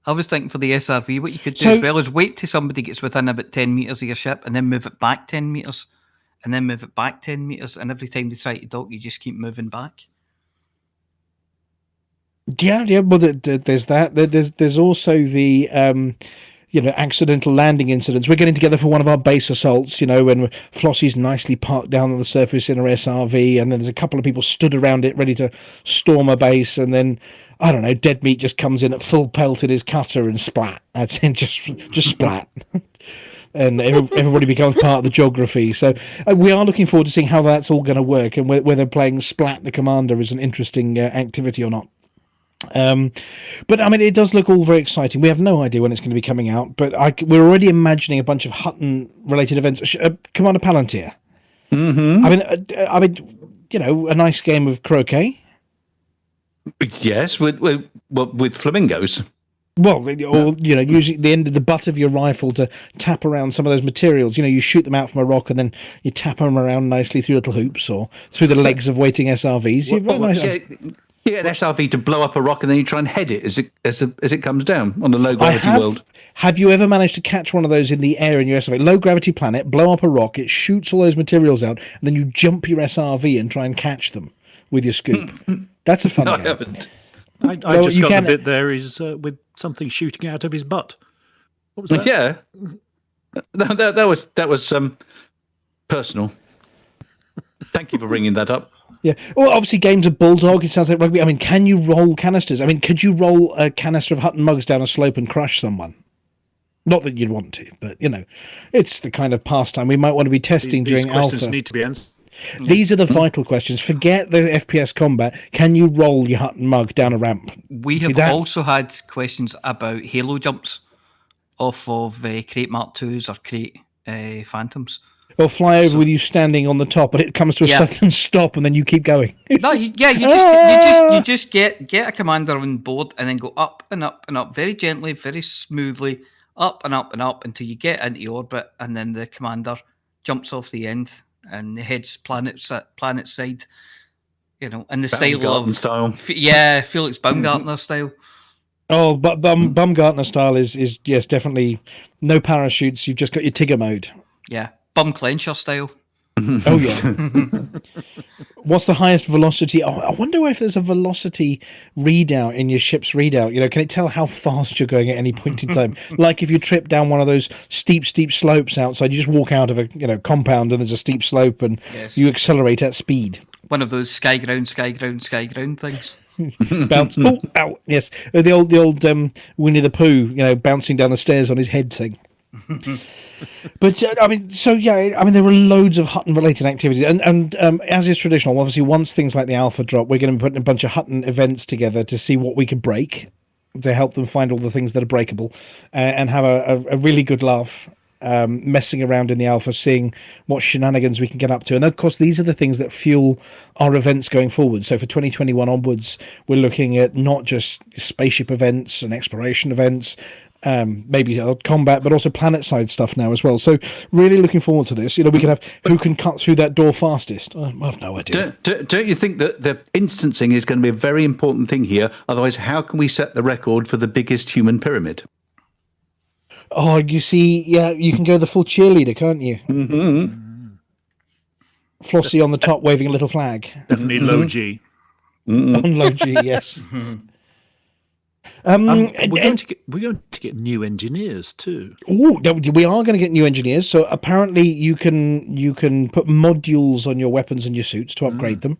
I was thinking for the SRV, what you could do as well is wait till somebody gets within about 10 metres of your ship and then move it back 10 metres and then move it back 10 metres. And every time they try to dock, you just keep moving back. Yeah. Well, there's that. There's also the, accidental landing incidents. We're getting together for one of our base assaults, when Flossy's nicely parked down on the surface in her SRV, and then there's a couple of people stood around it ready to storm a base, and then, I don't know, Dead Meat just comes in at full pelt in his cutter and splat. That's it, just splat. And everybody becomes part of the geography. So we are looking forward to seeing how that's all going to work, and whether playing Splat the Commander is an interesting activity or not. But I mean, it does look all very exciting. We have no idea when it's going to be coming out, but we're already imagining a bunch of Hutton related events. Commander Palantir. Mm-hmm. I mean, a nice game of croquet. Yes, with flamingos. Well, or using the butt of your rifle to tap around some of those materials. You shoot them out from a rock and then you tap them around nicely through little hoops or through the legs of waiting SRVs. You get an SRV to blow up a rock and then you try and head it as it comes down on a low gravity world. Have you ever managed to catch one of those in the air in your SRV? Low gravity planet, blow up a rock, it shoots all those materials out, and then you jump your SRV and try and catch them with your scoop. That's a fun game. I haven't. I just got the bit there is with something shooting out of his butt. What was that? Yeah, that was personal. Thank you for bringing that up. Yeah. Well, obviously, games of Bulldog. It sounds like rugby. I mean, can you roll canisters? I mean, could you roll a canister of Hutton mugs down a slope and crush someone? Not that you'd want to, but it's the kind of pastime we might want to be testing during alpha. These questions need to be answered. These are the vital questions. Forget the FPS combat. Can you roll your Hutton mug down a ramp? We have also had questions about halo jumps off of Crate Mark IIs or Crate Phantoms. Or fly over with you standing on the top, but it comes to a sudden stop, and then you keep going. You just get a commander on board, and then go up and up and up, very gently, very smoothly, up and up and up until you get into orbit, and then the commander jumps off the end and heads planet side. In the style. Felix Baumgartner style. Oh, but Baumgartner style is yes, definitely no parachutes. You've just got your Tigger mode. Yeah. Bum clencher style. Oh, yeah. What's the highest velocity? Oh, I wonder if there's a velocity readout in your ship's readout. Can it tell how fast you're going at any point in time? Like if you trip down one of those steep slopes outside, you just walk out of a compound and there's a steep slope and you accelerate at speed. One of those sky ground things. Bounce. Oh, ow. Yes. The old Winnie the Pooh, bouncing down the stairs on his head thing. But there are loads of Hutton related activities, and as is traditional, obviously once things like the alpha drop, we're going to be putting a bunch of Hutton events together to see what we can break, to help them find all the things that are breakable, and have a really good laugh messing around in the alpha, seeing what shenanigans we can get up to. And of course, these are the things that fuel our events going forward. So for 2021 onwards, we're looking at not just spaceship events and exploration events, maybe combat, but also planet side stuff now as well. So really looking forward to this. We can have who can cut through that door fastest. I have no idea. Don't you think that the instancing is going to be a very important thing here? Otherwise, how can we set the record for the biggest human pyramid? Oh, you see, yeah, you can go the full cheerleader, can't you? Mm-hmm. Flossie on the top waving a little flag. Definitely low G. Mm-hmm. On low G, yes. We're going to get new engineers too. Oh, we are going to get new engineers. So apparently, you can put modules on your weapons and your suits to upgrade them.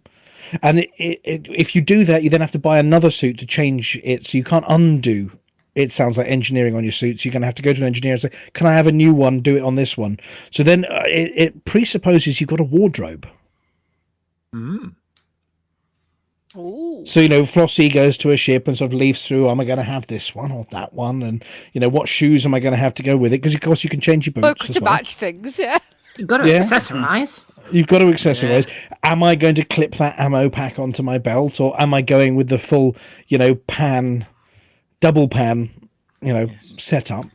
And if you do that, you then have to buy another suit to change it, so you can't undo it sounds like engineering on your suits. You're going to have to go to an engineer and say, can I have a new one? Do it on this one. So then it presupposes you've got a wardrobe. Ooh. So, Flossy goes to a ship and sort of leaves through, am I going to have this one or that one? And, what shoes am I going to have to go with it? Because, of course, you can change your boots Book as to well. match things, yeah. You've got to Yeah. accessorize. You've got to accessorize. Am I going to clip that ammo pack onto my belt, or am I going with the full, double pan, setup?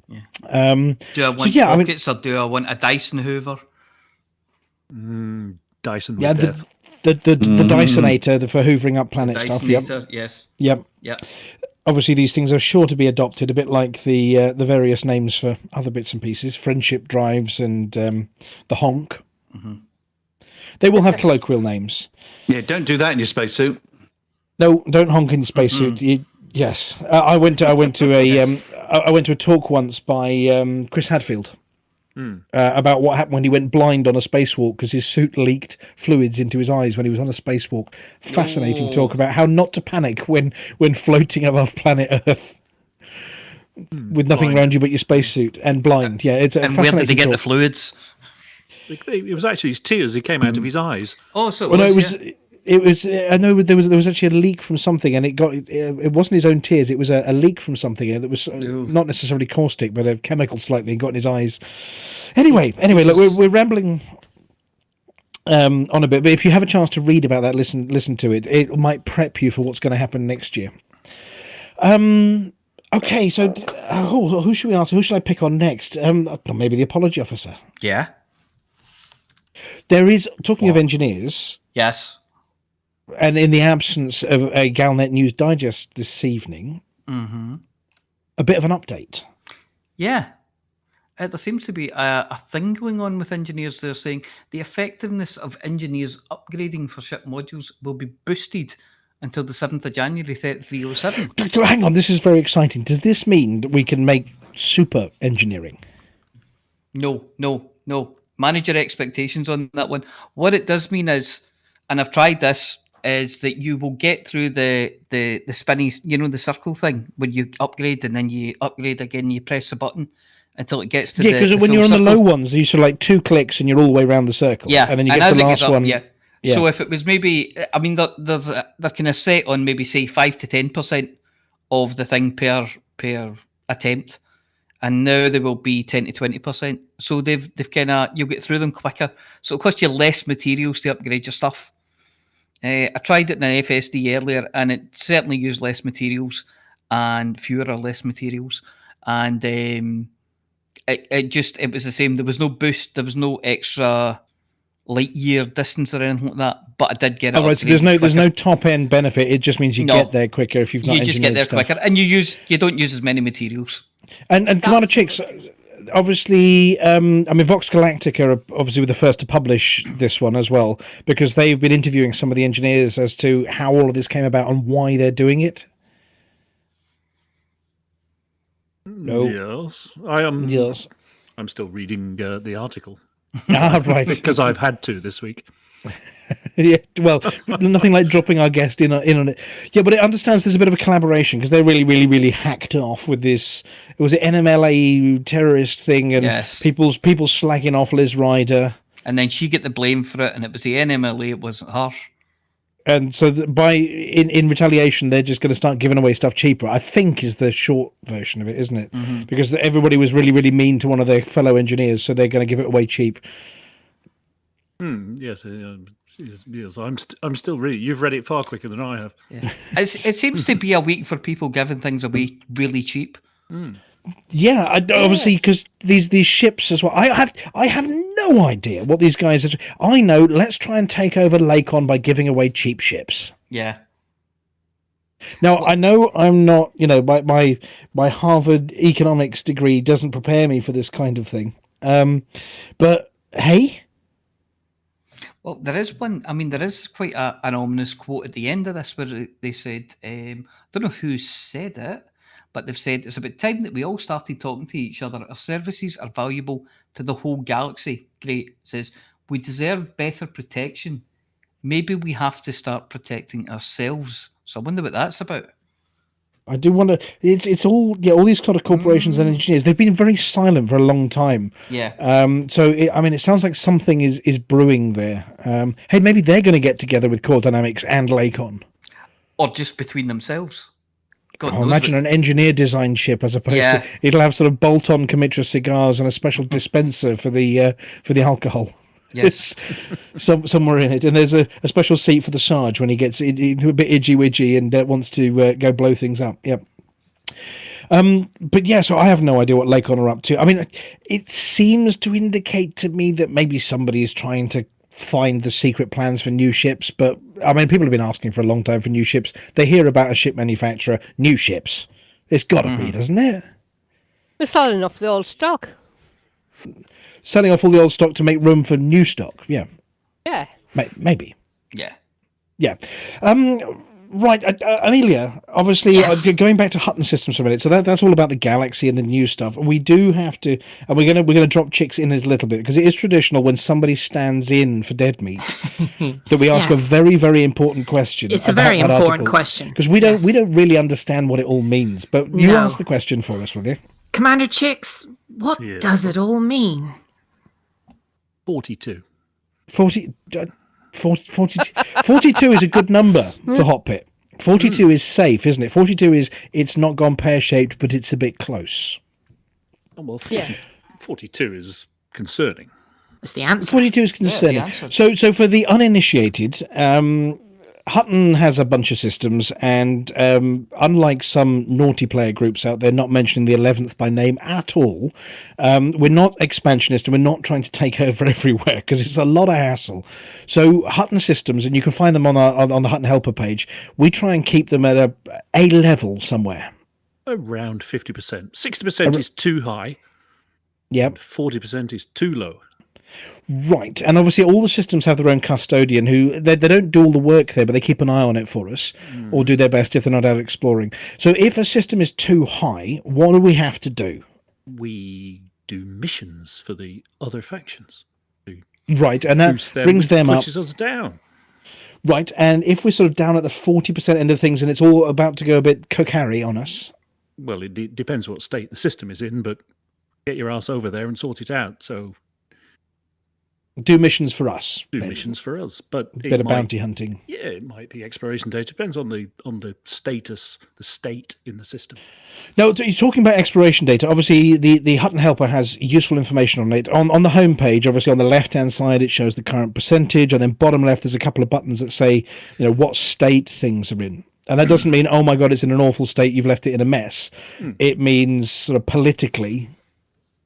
Yeah. Do I want pockets or do I want a Dyson Hoover? Dyson with Yeah, death. the Dysonator for hoovering up planet stuff. Yep. Dysonator, yes. Yep. Yep. Obviously, these things are sure to be adopted, a bit like the various names for other bits and pieces, friendship drives and the honk. Mm-hmm. They will have colloquial names. Yeah, don't do that in your spacesuit. No, don't honk in your spacesuit. Yes, I went to a talk once by Chris Hadfield about what happened when he went blind on a spacewalk because his suit leaked fluids into his eyes when he was on a spacewalk. Fascinating talk about how not to panic when floating above planet Earth with nothing around you but your spacesuit and blind. Yeah, it's a And fascinating where did they get talk. the fluids? It was actually his tears. He came out of his eyes. Oh, so Well, no, it was. I know there was actually a leak from something, and it wasn't his own tears. It was a leak from something that was not necessarily caustic, but a chemical slightly, and got in his eyes. Anyway, look, we're rambling on a bit. But if you have a chance to read about that, listen to it. It might prep you for what's going to happen next year. Okay, so who should we ask? Who should I pick on next? Maybe the apology officer. Yeah. There is, talking of engineers. Yes. And in the absence of a Galnet News Digest this evening, a bit of an update. Yeah. There seems to be a thing going on with engineers. They're saying the effectiveness of engineers upgrading for ship modules will be boosted until the 7th of January 3307. Hang on, this is very exciting. Does this mean that we can make super engineering? No. Manage your expectations on that one. What it does mean is, and I've tried this, is that you will get through the spinny, the circle thing when you upgrade and then you upgrade again, you press a button until it gets to because when you're on the low ones, you sort of like 2 clicks and you're all the way around the circle. Yeah, and then you get to the last one. Yeah. So if it was maybe, they're kind of set on maybe say 5 to 10% of the thing per attempt. And now they will be 10 to 20%. So they've kind of, you'll get through them quicker. So it'll cost you less materials to upgrade your stuff. I tried it in an FSD earlier, and it certainly used less materials and fewer or less materials. And it was the same. There was no boost. There was no extra light year distance or anything like that. But I did get it. Oh, right, so there's no top end benefit. It just means you get there quicker if you've not. You just get there stuff. quicker, and you don't use as many materials. And Commander Chix, obviously, Vox Galactica are obviously were the first to publish this one as well, because they've been interviewing some of the engineers as to how all of this came about and why they're doing it. No. Yes, I am. Yes, I'm still reading the article. Right. Because I've had to this week. Yeah, well, nothing like dropping our guest in on it. Yeah, but it understands there's a bit of a collaboration because they're really, really, really hacked off with this. Was it NMLA terrorist thing and people slagging off Liz Ryder, and then she get the blame for it, and it was the NMLA. It wasn't her. And so in retaliation, they're just going to start giving away stuff cheaper. I think is the short version of it, isn't it? Mm-hmm. Because everybody was really, really mean to one of their fellow engineers, so they're going to give it away cheap. Yes, yes. I'm still reading. You've read it far quicker than I have. Yeah. It seems to be a week for people giving things away really cheap. Yeah, obviously because these ships as well. I have no idea what these guys are. I know. Let's try and take over Lakon by giving away cheap ships. Yeah. Now I know I'm not. My Harvard economics degree doesn't prepare me for this kind of thing. But hey. Well, there is one. I mean, there is quite an ominous quote at the end of this where they said, I don't know who said it, but they've said it's about time that we all started talking to each other. Our services are valuable to the whole galaxy. Great. It says, we deserve better protection. Maybe we have to start protecting ourselves. So I wonder what that's about. I do want to. It's all all these kind of corporations and engineers. They've been very silent for a long time. Yeah. So it sounds like something is brewing there. Hey, maybe they're going to get together with Core Dynamics and Lakon. Or just between themselves. God knows Imagine what- an engineer designed ship as opposed to it'll have sort of bolt-on Comitra cigars and a special dispenser for the alcohol. Yes. Somewhere in it, and there's a special seat for the Sarge when he gets a bit idgy-widgy and wants to go blow things up. Yep. But yeah, so I have no idea what Lakon are up to. I mean, it seems to indicate to me that maybe somebody is trying to find the secret plans for new ships, but I mean, people have been asking for a long time for new ships. They hear about a ship manufacturer, new ships. It's got to be, doesn't it? We're selling off the old stock. Selling off all the old stock to make room for new stock. Yeah. Yeah. Maybe. Yeah. Yeah. Right, Aemilia, obviously, Yes. going back to Hutton Systems for a minute, so that's all about the galaxy and the new stuff. We do have to, and we're gonna drop Chix in a little bit, because it is traditional when somebody stands in for Dead Meat that we ask Yes. a very, very important question. It's a very important question. Because we don't really understand what it all means. But you No. ask the question for us, will you? Commander Chix, what Yeah. does it all mean? 42. 42 is a good number for Hot Pit. 42 is safe, isn't it? 42 is, it's not gone pear-shaped, but it's a bit close. Oh, well, 42 is concerning. That's the answer. 42 is concerning. answer. So for the uninitiated, Hutton has a bunch of systems, and unlike some naughty player groups out there, not mentioning the 11th by name at all, we're not expansionist, and we're not trying to take over everywhere, because it's a lot of hassle. So Hutton systems, and you can find them on the Hutton Helper page, we try and keep them at a level somewhere. Around 50%. 60% is too high. Yep. 40% is too low. Right, and obviously all the systems have their own custodian who they don't do all the work there, but they keep an eye on it for us, or do their best if they're not out exploring. So if a system is too high, what do we have to do? We do missions for the other factions. Right, and that Boost them, brings them up. pushes us down. Right, and if we're sort of down at the 40% end of things and it's all about to go a bit cook-harry on us. Well, it depends what state the system is in, but get your ass over there and sort it out. So Do missions for us. do then. missions for us. But Bit of bounty hunting. Yeah, it might be exploration data. Depends on the status, the state in the system. Now, you're talking about exploration data. Obviously, the Hutton Helper has useful information on it. On the home page, obviously, on the left-hand side, it shows the current percentage, and then bottom left, there's a couple of buttons that say, what state things are in. And that doesn't mean, oh my God, it's in an awful state, you've left it in a mess. It means sort of politically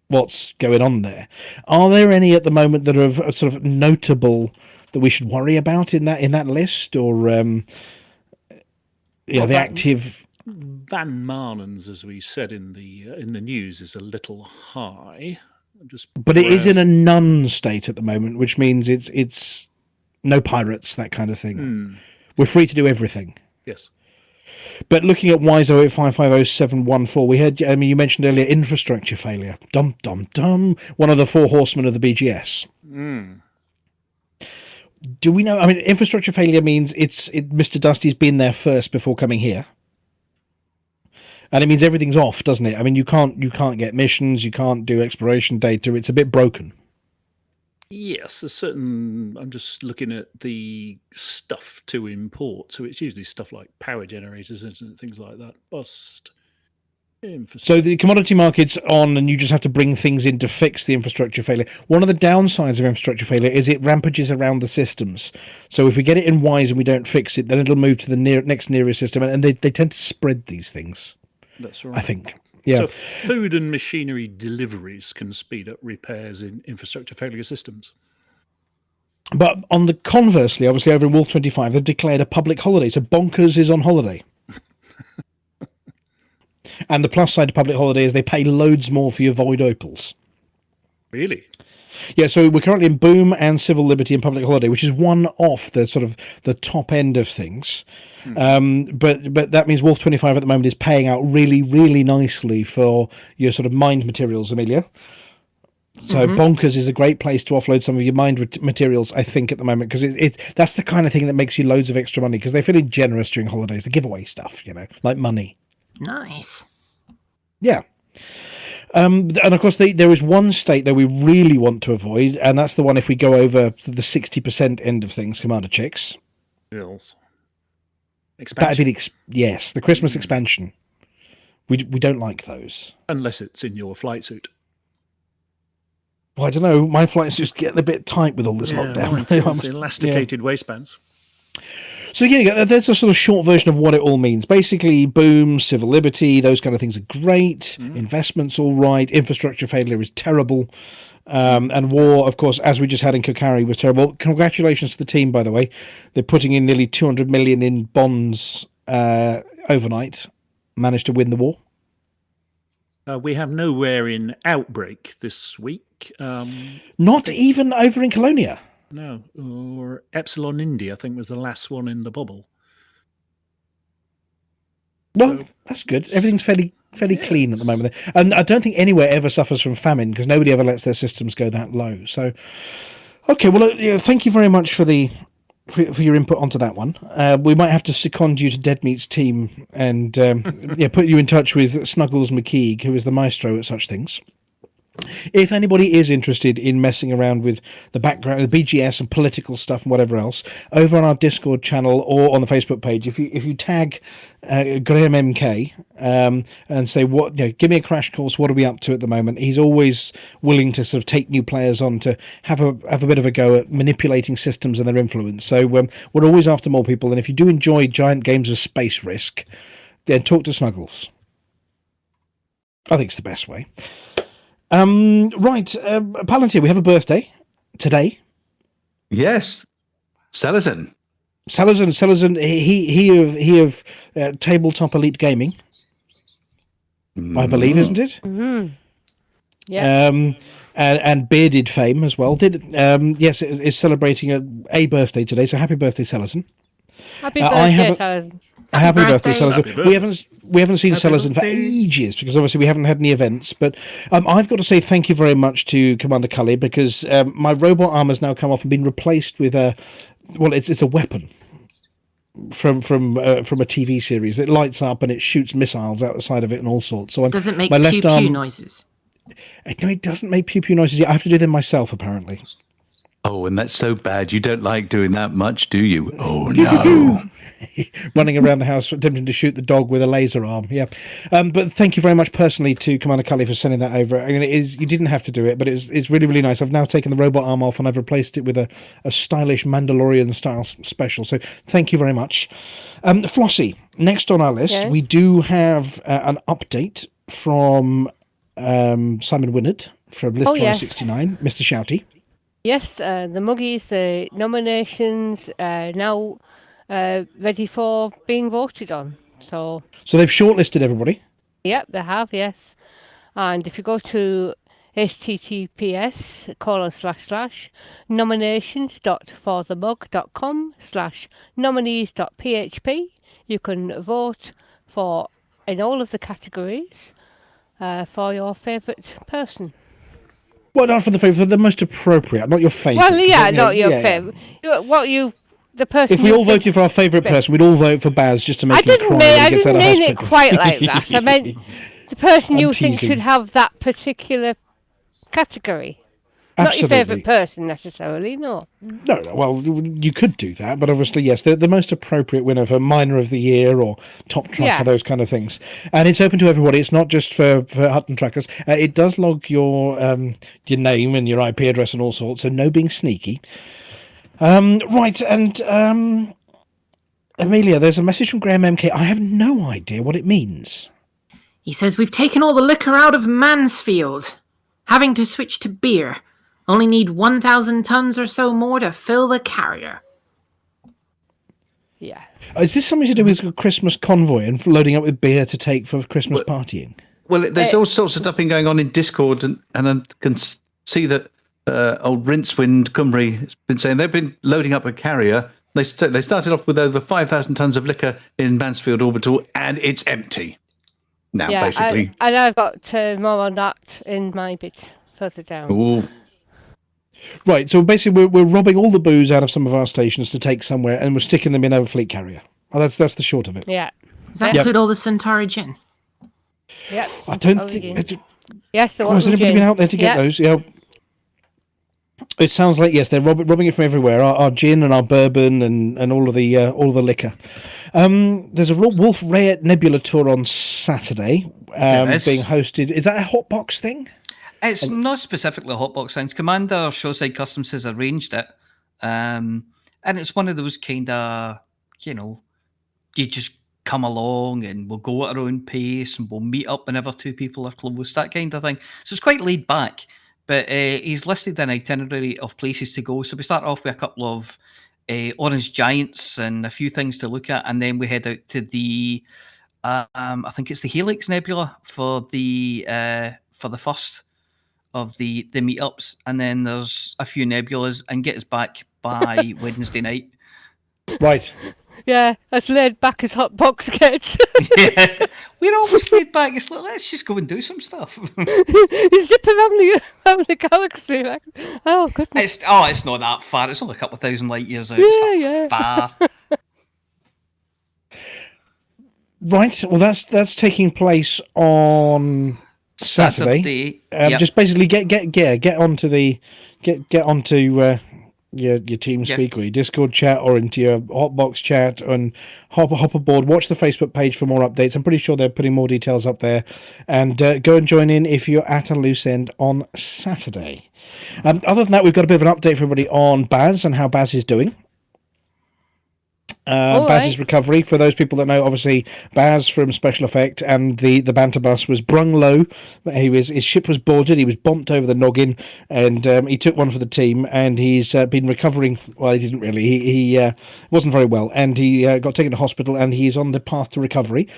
what's going on there. Are there any at the moment that are sort of notable that we should worry about in that list, or the active? Van Marnens, as we said in the news, is a little high. But it is in a none state at the moment, which means it's no pirates, that kind of thing. We're free to do everything. Yes. But looking at WISE 08550714, we heard, you mentioned earlier, infrastructure failure. Dum, dum, dum. One of the four horsemen of the BGS. Do we know? I mean, infrastructure failure means Mr. Dusty's been there first before coming here. And it means everything's off, doesn't it? I mean, you can't get missions, you can't do exploration data. It's a bit broken. Yes, there's certain. I'm just looking at the stuff to import. So it's usually stuff like power generators and things like that. Bust. So the commodity market's on, and you just have to bring things in to fix the infrastructure failure. One of the downsides of infrastructure failure is it rampages around the systems. So if we get it in WISE and we don't fix it, then it'll move to the next nearest system, and they tend to spread these things. That's right. I think. Yeah. So food and machinery deliveries can speed up repairs in infrastructure failure systems. But on the conversely, obviously over in Wolf 25, they've declared a public holiday. So Bonkers is on holiday. And the plus side to public holiday is they pay loads more for your void opals. Really? Yeah, so we're currently in Boom and Civil Liberty and Public Holiday, which is one off the sort of the top end of things. But that means Wolf 25 at the moment is paying out really, really nicely for your sort of mined materials, Aemilia. So Bonkers is a great place to offload some of your mined materials, I think, at the moment, because that's the kind of thing that makes you loads of extra money, because they're feeling generous during holidays. They give away stuff, like money. Nice. Yeah. And of course, there is one state that we really want to avoid, and that's the one if we go over to the 60% end of things, Commander Chix. Bills. That'd Expansion. be the Christmas expansion. We don't like those. Unless it's in your flight suit. Well, I don't know. My flight suit's getting a bit tight with all this lockdown. It's elasticated waistbands. So yeah, there's a sort of short version of what it all means. Basically, boom, civil liberty, those kind of things are great. Investments all right. Infrastructure failure is terrible. And war, of course, as we just had in Kokari, was terrible. Congratulations to the team, by the way. They're putting in nearly 200 million in bonds overnight. Managed to win the war. We have nowhere in outbreak this week. Not even over in Colonia. No, or Epsilon India, I think, was the last one in the bubble. Well, that's good. Everything's fairly clean at the moment. And I don't think anywhere ever suffers from famine because nobody ever lets their systems go that low. So, okay, well, thank you very much for your input onto that one. We might have to second you to Deadmeat's team and put you in touch with Snuggles McKeague, who is the maestro at such things. If anybody is interested in messing around with the background, the BGS and political stuff and whatever else, over on our Discord channel or on the Facebook page, if you tag Graham MK and say give me a crash course, what are we up to at the moment? He's always willing to sort of take new players on to have a bit of a go at manipulating systems and their influence. So we're always after more people, and if you do enjoy giant games of space Risk, then talk to Snuggles. I think it's the best way. Right, Palantir, we have a birthday today. Yes, Salazan, he of Tabletop Elite Gaming, I believe, isn't it? Mm-hmm. Yeah. And Bearded fame as well. Yes, it's celebrating a birthday today. So happy birthday, Salazan. Happy birthday, Salazan. Happy birthday, Salazan. Happy birthday. We haven't seen Happy Salazan for birthday. ages because obviously we haven't had any events. But I've got to say thank you very much to Commander Cully because my robot armor's now come off and been replaced with it's a weapon from a TV series. It lights up and it shoots missiles out the side of it and all sorts. So Does it make my pew left pew arm, noises? No, it doesn't make pew pew noises. I have to do them myself apparently. Oh, and that's so bad. You don't like doing that much, do you? Oh, no. Running around the house attempting to shoot the dog with a laser arm. Yeah. But thank you very much personally to Commander Cully for sending that over. I mean, you didn't have to do it, but it's really, really nice. I've now taken the robot arm off and I've replaced it with a stylish Mandalorian style special. So thank you very much. Flossy, next on our list, Yeah. we do have an update from Simon Wynnard from List 69, Mr. Shouty. Yes, the Muggies, the nominations are now ready for being voted on. So they've shortlisted everybody. Yep, they have, yes. And if you go to https://nominations.forthemug.com/nominees.php, you can vote in all of the categories for your favourite person. Well, not for the favourite, the most appropriate, not your favourite. Well, yeah, not your favourite. The person. If we all voted for our favourite person, we'd all vote for Baz just to make him cry when I he gets out didn't of mean it hospital. quite like that. I meant the person you think teasing. should have that particular category. Not your Absolutely. favourite person necessarily, no. No, well, you could do that, but obviously, yes, the most appropriate winner for Minor of the Year or Top Trucker, Yeah. those kind of things. And it's open to everybody. It's not just for Hutton Trackers. It does log your name and your IP address and all sorts, so no being sneaky. Right, and Aemilia, there's a message from Graham MK. I have no idea what it means. He says, we've taken all the liquor out of Mansfield. Having to switch to beer. Only need 1,000 tons or so more to fill the carrier. Yeah. Is this something to do with a Christmas convoy and loading up with beer to take for Christmas partying? Well, there's all sorts of stuff been going on in Discord, and I can see that old Rincewind Cymru has been saying they've been loading up a carrier. They started off with over 5,000 tons of liquor in Mansfield Orbital, and it's empty now, basically. And I've got more on that in my bit further down. Ooh. Right, so basically we're robbing all the booze out of some of our stations to take somewhere, and we're sticking them in a fleet carrier. Well, that's the short of it. Yeah. Does that Yep. include all the Centauri gin? Yep. I don't Origin. think. Yes, the one Has from anybody gin. been out there to get Yep. those? Yeah. It sounds like yes, they're robbing it from everywhere. Our gin and our bourbon and all of the liquor. There's a Wolf Rare Nebula tour on Saturday, is. being hosted. Is that a hotbox thing? It's not specifically Hotbox Sounds. Commander Showside Customs has arranged it. And it's one of those kind of, you just come along and we'll go at our own pace and we'll meet up whenever two people are close, that kind of thing. So it's quite laid back. But he's listed an itinerary of places to go. So we start off with a couple of orange giants and a few things to look at. And then we head out to the, I think it's the Helix Nebula for the first of the meetups, and then there's a few nebulas, and get us back by Wednesday night. Right. Yeah, as laid back as Hotbox gets. Yeah, we're always laid back. It's like, let's just go and do some stuff. You zip around the galaxy. Like, oh, goodness. It's not that far. It's only a couple of thousand light years out. Yeah, It's not far. Right. Well, that's taking place on Saturday. Yep. Just basically get onto your TeamSpeak or your Discord chat or into your Hotbox chat and hop aboard. Watch the Facebook page for more updates. I'm pretty sure they're putting more details up there, and go and join in if you're at a loose end on Saturday. Other than that, we've got a bit of an update for everybody on Baz and how Baz is doing. Baz's recovery. For those people that know, obviously Baz from Special Effect and the banter bus was brung low. His ship was boarded. He was bumped over the noggin, and he took one for the team. And he's been recovering. Well, he didn't really. He wasn't very well, and he got taken to hospital. And he's on the path to recovery.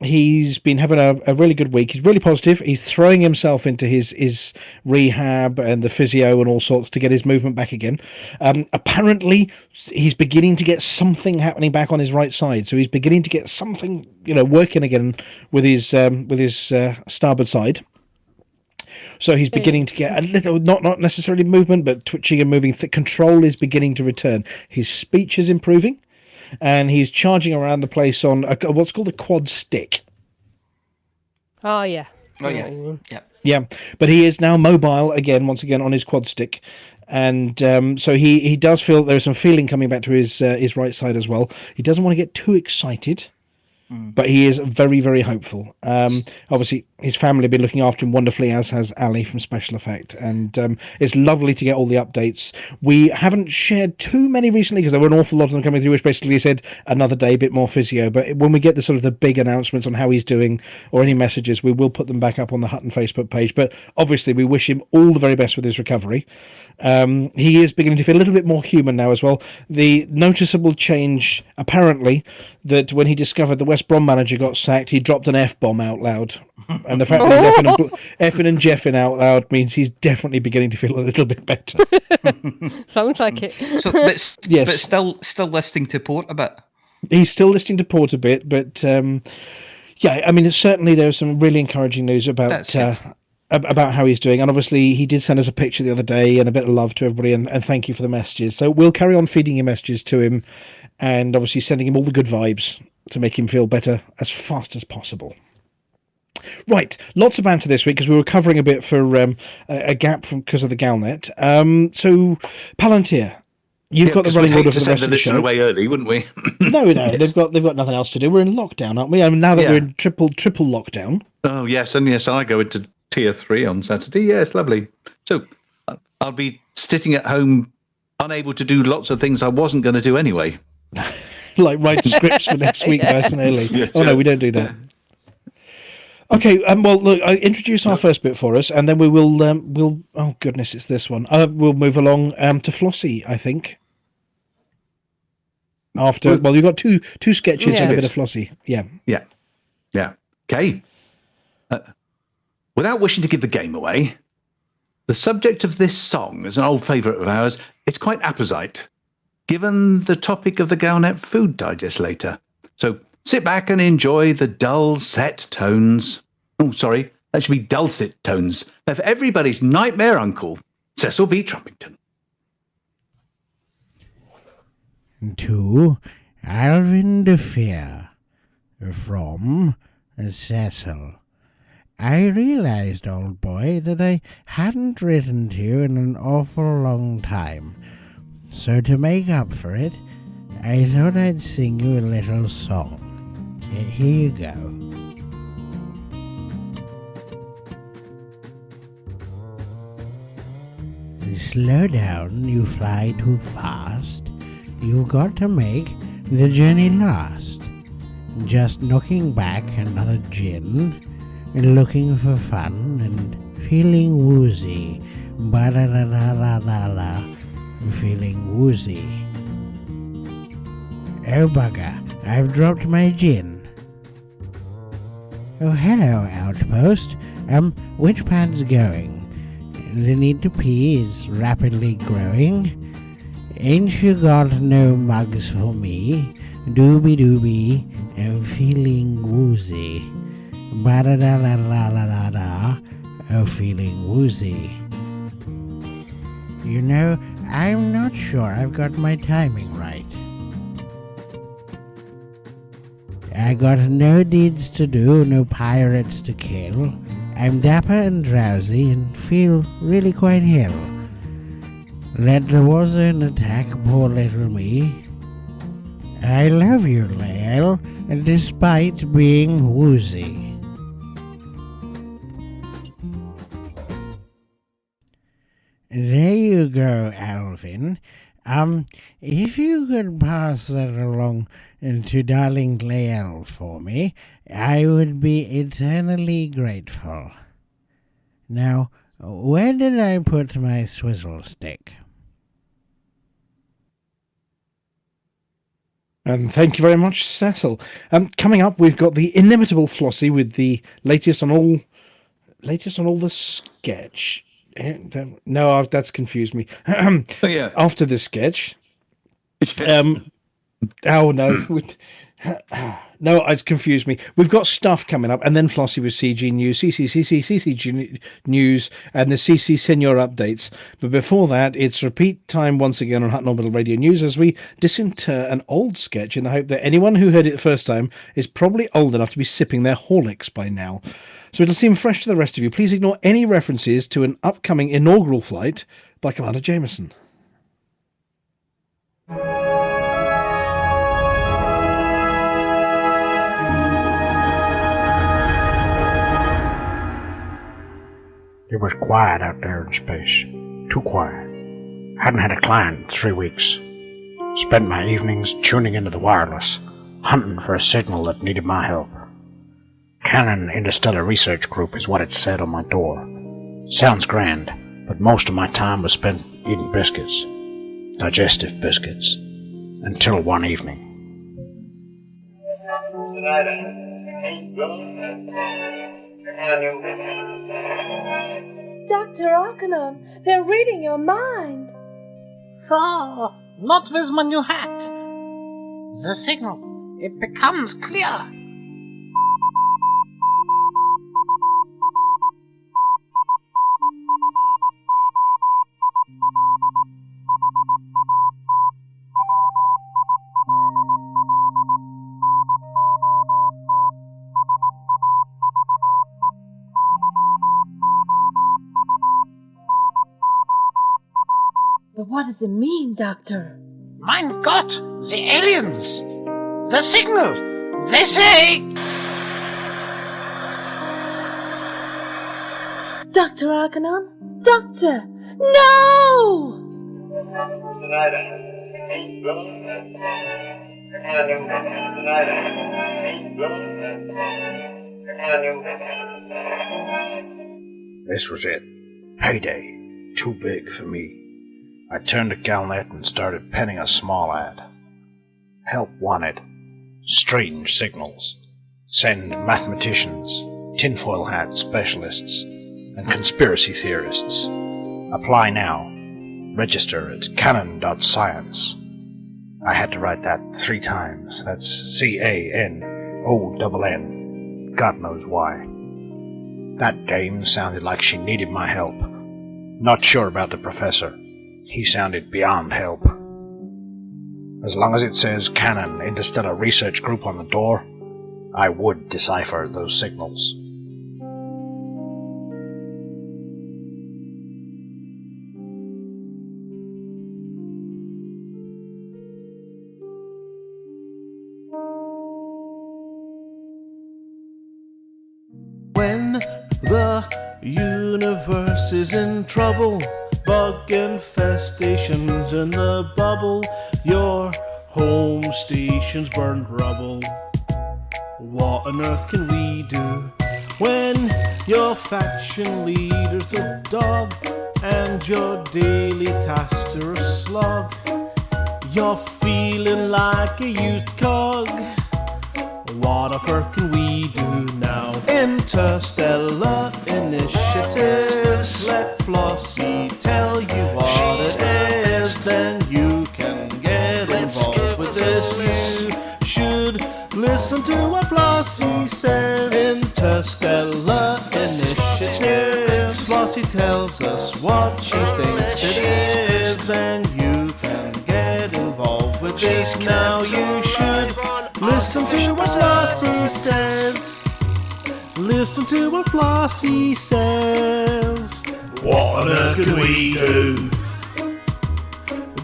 He's been having a really good week. He's really positive. He's throwing himself into his rehab and the physio and all sorts to get his movement back again. Apparently, he's beginning to get something happening back on his right side, so he's beginning to get something working again with his starboard side. So he's beginning to get a little, not necessarily movement, but twitching and moving. Control is beginning to return. His speech is improving, and he's charging around the place on what's called a quad stick. Oh, yeah. Oh, yeah. Yeah, but he is now mobile again, once again on his quad stick. And so he does feel there's some feeling coming back to his right side as well. He doesn't want to get too excited, but he is very, very hopeful. Obviously, his family have been looking after him wonderfully, as has Ali from Special Effect. And it's lovely to get all the updates. We haven't shared too many recently because there were an awful lot of them coming through, which basically said another day, a bit more physio. But when we get the sort of the big announcements on how he's doing or any messages, we will put them back up on the Hutton Facebook page. But obviously, we wish him all the very best with his recovery. He is beginning to feel a little bit more human now as well. The noticeable change, apparently, that when he discovered the West Brom manager got sacked, he dropped an F-bomb out loud. And the fact that he's effing and jeffing out loud means he's definitely beginning to feel a little bit better. Sounds like it. So, but still listening to Port a bit. He's still listening to Port a bit, but yeah, I mean, certainly there's some really encouraging news about how he's doing. And obviously he did send us a picture the other day and a bit of love to everybody, and thank you for the messages. So we'll carry on feeding your messages to him, and obviously sending him all the good vibes to make him feel better as fast as possible. Right, lots of banter this week because we were covering a bit for a gap because of the Galnet. So Palantir, you've got the running order for the rest of the show. Away early, wouldn't we? No, they've got nothing else to do. We're in lockdown, aren't we? I mean, now that we're in triple lockdown. Oh yes, and yes, I go into Tier 3 on Saturday. Yes, lovely. So I'll be sitting at home, unable to do lots of things I wasn't going to do anyway. Like write scripts for next week, nice and early. Yeah, oh no, we don't do that. Okay, well, look, introduce our first bit for us, and then we will. We'll. Oh goodness, it's this one. We'll move along to Flossy, I think. After, well, you've got two sketches and a bit of Flossy. Yeah. Okay. Without wishing to give the game away, the subject of this song is an old favourite of ours. It's quite apposite, given the topic of the Galnet Food Digest later. So sit back and enjoy the dulcet tones. Oh, sorry, that should be dulcet tones of everybody's nightmare uncle, Cecil B. Trumpington. To Alvin de Fear from Cecil. I realized, old boy, that I hadn't written to you in an awful long time. So to make up for it, I thought I'd sing you a little song. Here you go. Slow down, you fly too fast. You've got to make the journey last. Just knocking back another gin, looking for fun and feeling woozy. Ba-da-da-da-da-da-da, feeling woozy. Oh bugger, I've dropped my gin. Oh hello, Outpost. Which pad's going? The need to pee is rapidly growing. Ain't you got no mugs for me? Doobie, I'm feeling woozy. Ba-da-da-da-da-da-da, oh, feeling woozy. You know, I'm not sure I've got my timing right. I got no deeds to do, no pirates to kill. I'm dapper and drowsy and feel really quite ill. Let the warzone attack poor little me. I love you, Lael, despite being woozy. There you go, Alvin. If you could pass that along to darling Lael for me, I would be eternally grateful. Now, where did I put my swizzle stick? And thank you very much, Cecil. Coming up, we've got the inimitable Flossy with the latest on all the sketch. No, that's confused me. Oh, yeah. After the sketch. Oh, no. No, it's confused me. We've got stuff coming up, and then Flossy with CG News, CCG News, and the CC Senior updates. But before that, it's repeat time once again on Hutton Orbital Radio News as we disinter an old sketch in the hope that anyone who heard it the first time is probably old enough to be sipping their Horlicks by now. So it'll seem fresh to the rest of you. Please ignore any references to an upcoming inaugural flight by Commander Jameson. It was quiet out there in space. Too quiet. Hadn't had a client in 3 weeks. Spent my evenings tuning into the wireless, hunting for a signal that needed my help. Cannon Interstellar Research Group is what it said on my door. Sounds grand, but most of my time was spent eating biscuits. Digestive biscuits. Until one evening. Dr. Arcanon, they're reading your mind. Oh, not with my new hat. The signal, it becomes clear. But what does it mean, Doctor? Mein Gott, the aliens! The signal! They say... Dr. Arcanon? Doctor! No! This was it. Payday. Too big for me. I turned to Galnet and started penning a small ad. Help wanted. Strange signals. Send mathematicians, tinfoil hat specialists, and conspiracy theorists. Apply now. Register at canon.science. I had to write that 3 times. That's CANONN. God knows why. That dame sounded like she needed my help. Not sure about the professor. He sounded beyond help. As long as it says Cannon Interstellar Research Group on the door, I would decipher those signals. When the universe is in trouble, bug infestations in the bubble, your home station's burned rubble. What on earth can we do when your faction leader's a dog and your daily tasks are a slog? You're feeling like a used cog. What on earth can we do now? Interstellar initiative. Let Flossy tell you what it is. Then you can get involved with this. You should listen to what Flossy says. Interstellar initiative. Flossy tells us what she thinks it is. Then you can get involved with this. Now you should listen to what Flossy says. Listen to what Flossy says. What on earth can we do?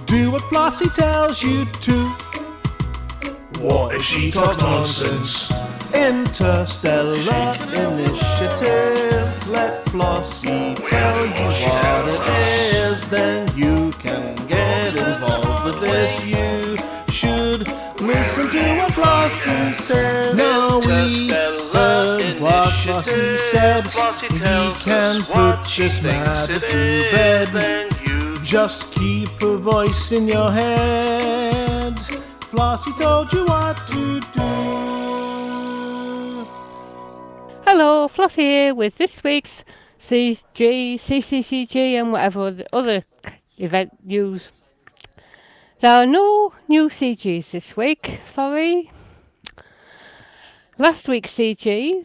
Do what Flossy tells you to. What if she talks nonsense? Interstellar initiative. Let Flossy tell you what it is. Then you can get involved with this. You should listen to what Flossy said. Now we heard what Flossy said. We can put this matter to bed. Just keep her voice in your head. Flossy told you what to do. Hello, Flossy here with this week's CG, CCCG and whatever other event news. There are no new CGs this week, sorry. Last week's CG,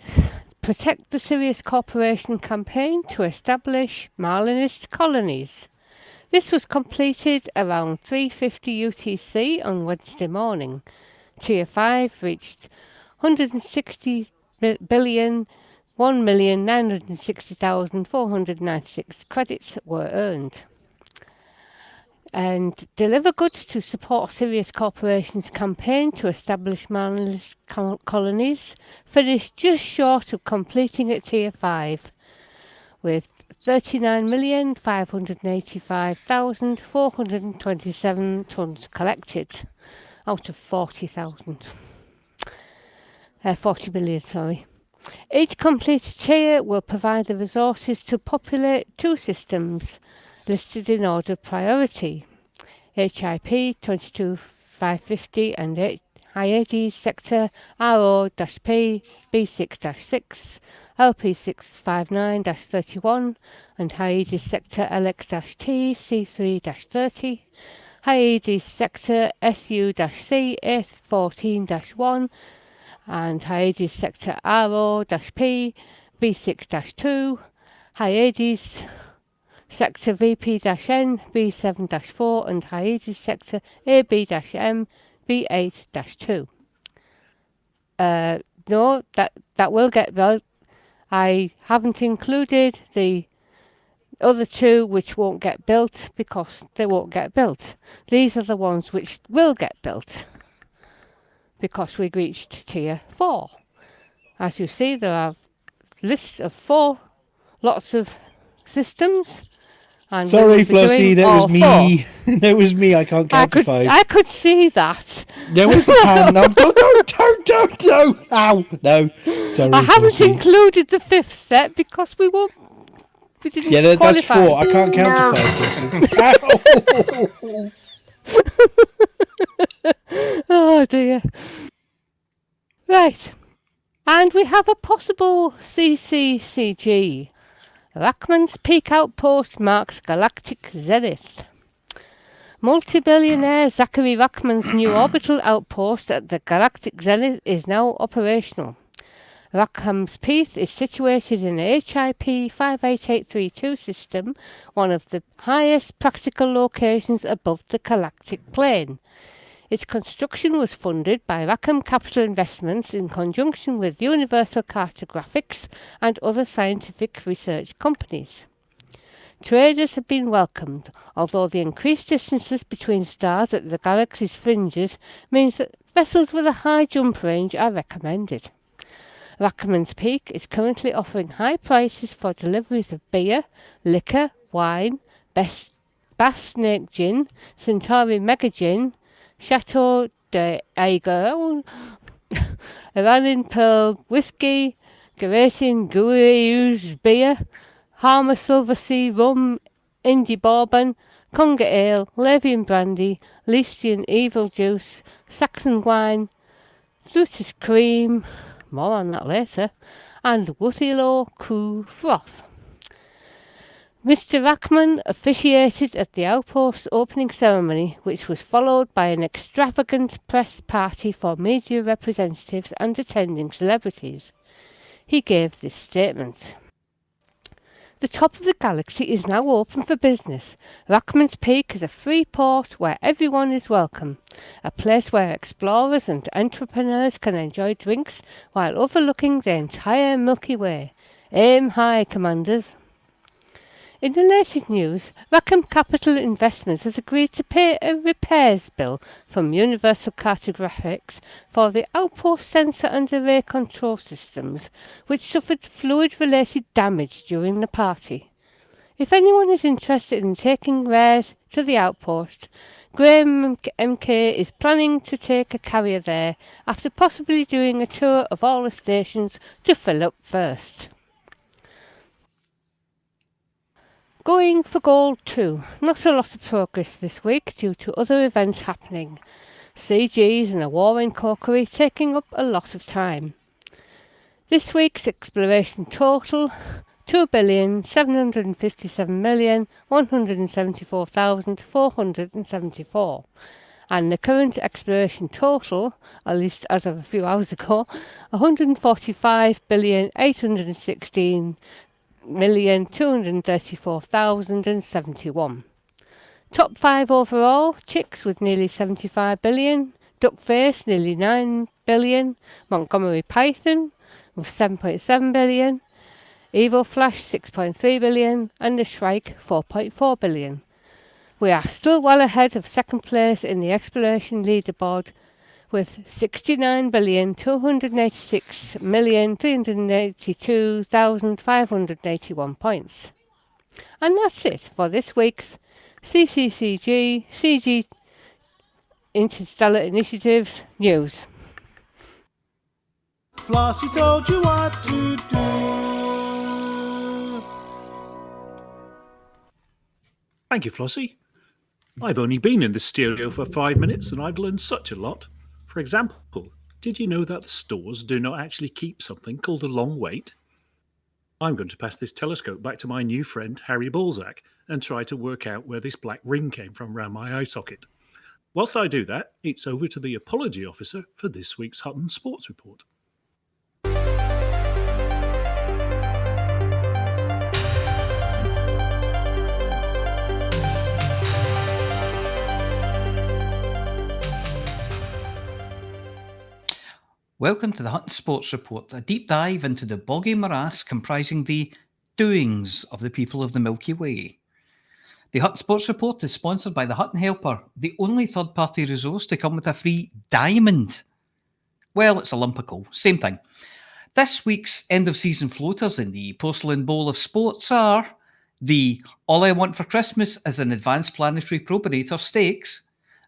Protect the Sirius Corporation campaign to establish Marlinist colonies. This was completed around 3:50 UTC on Wednesday morning. Tier 5 reached 160 billion, 1,960,496 credits were earned. And deliver goods to support Sirius Corporation's campaign to establish Marlinist colonies finished just short of completing at Tier 5, with 39,585,427 tonnes collected out of 40 million, sorry. Each completed tier will provide the resources to populate 2 systems listed in order of priority: HIP 22550 and Hyades Sector RO-P B6-6, LP659-31 and Hyades Sector LX-T C3-30, Hyades Sector SU-C A14-1 and Hyades Sector RO-P B6-2, Hyades Sector VP-N B7-4 and Hyades Sector AB-M B8-2. No, that will get built. I haven't included the other 2 which won't get built because they won't get built. These are the ones which will get built because we reached Tier 4. As you see, there are lists of 4 lots of systems. And sorry, Flossy, that was me. That was me. I can't count to 5. I could see that. There was the pan. No, don't. Ow, no. Sorry, I haven't Flossy. included the 5th set because we didn't that's qualify. 4. I can't count to 5. Oh dear. Right. And we have a possible CCCG. Rachman's peak outpost marks galactic zenith. Multi-billionaire Zachary Rachman's new orbital outpost at the galactic zenith is now operational. Rackham's Peak is situated in the HIP 58832 system, one of the highest practical locations above the galactic plane. Its construction was funded by Rackham Capital Investments in conjunction with Universal Cartographics and other scientific research companies. Traders have been welcomed, although the increased distances between stars at the galaxy's fringes means that vessels with a high jump range are recommended. Rackman's Peak is currently offering high prices for deliveries of beer, liquor, wine, Bass Snake Gin, Centauri Mega Gin, Chateau de Aigor, Iranin Pearl Whiskey, Geratin Gurus Beer, Harmer Silver Sea Rum, Indie Bourbon, Conga Ale, Lavian Brandy, Leistian Evil Juice, Saxon Wine, Zutis Cream, more on that later, and Wuthilo Coup Froth. Mr. Rackman officiated at the Outpost opening ceremony, which was followed by an extravagant press party for media representatives and attending celebrities. He gave this statement. The top of the galaxy is now open for business. Rackman's Peak is a free port where everyone is welcome. A place where explorers and entrepreneurs can enjoy drinks while overlooking the entire Milky Way. Aim high, Commanders. In the latest news, Rackham Capital Investments has agreed to pay a repairs bill from Universal Cartographics for the Outpost sensor and array control systems, which suffered fluid-related damage during the party. If anyone is interested in taking wares to the Outpost, Graham MK is planning to take a carrier there after possibly doing a tour of all the stations to fill up first. Going for gold too. Not a lot of progress this week due to other events happening. CGs and a war in Corkery taking up a lot of time. This week's exploration total 2,757,174,474, and the current exploration total, at least as of a few hours ago, 145,816,234,071. Top 5 overall, Chix with nearly 75 billion, Duckface nearly 9 billion, Montgomery Python with 7.7 billion, Evil Flash 6.3 billion, and the Shrike 4.4 billion. We are still well ahead of second place in the exploration leaderboard with 69,286,382,581 points. And that's it for this week's CG Interstellar Initiative news. Flossy told you what to do. Thank you, Flossie. I've only been in the stereo for 5 minutes and I've learned such a lot. For example, did you know that the stores do not actually keep something called a long wait? I'm going to pass this telescope back to my new friend Harry Balzac and try to work out where this black ring came from round my eye socket. Whilst I do that, it's over to the apology officer for this week's Hutton Sports Report. Welcome to the Hutton Sports Report, a deep dive into the boggy morass comprising the doings of the people of the Milky Way. The Hutton Sports Report is sponsored by the Hutton Helper, the only third-party resource to come with a free diamond. Well, it's a lump of coal, same thing. This week's end-of-season floaters in the Porcelain Bowl of Sports are the All I Want for Christmas is an Advanced Planetary Probinator Stakes,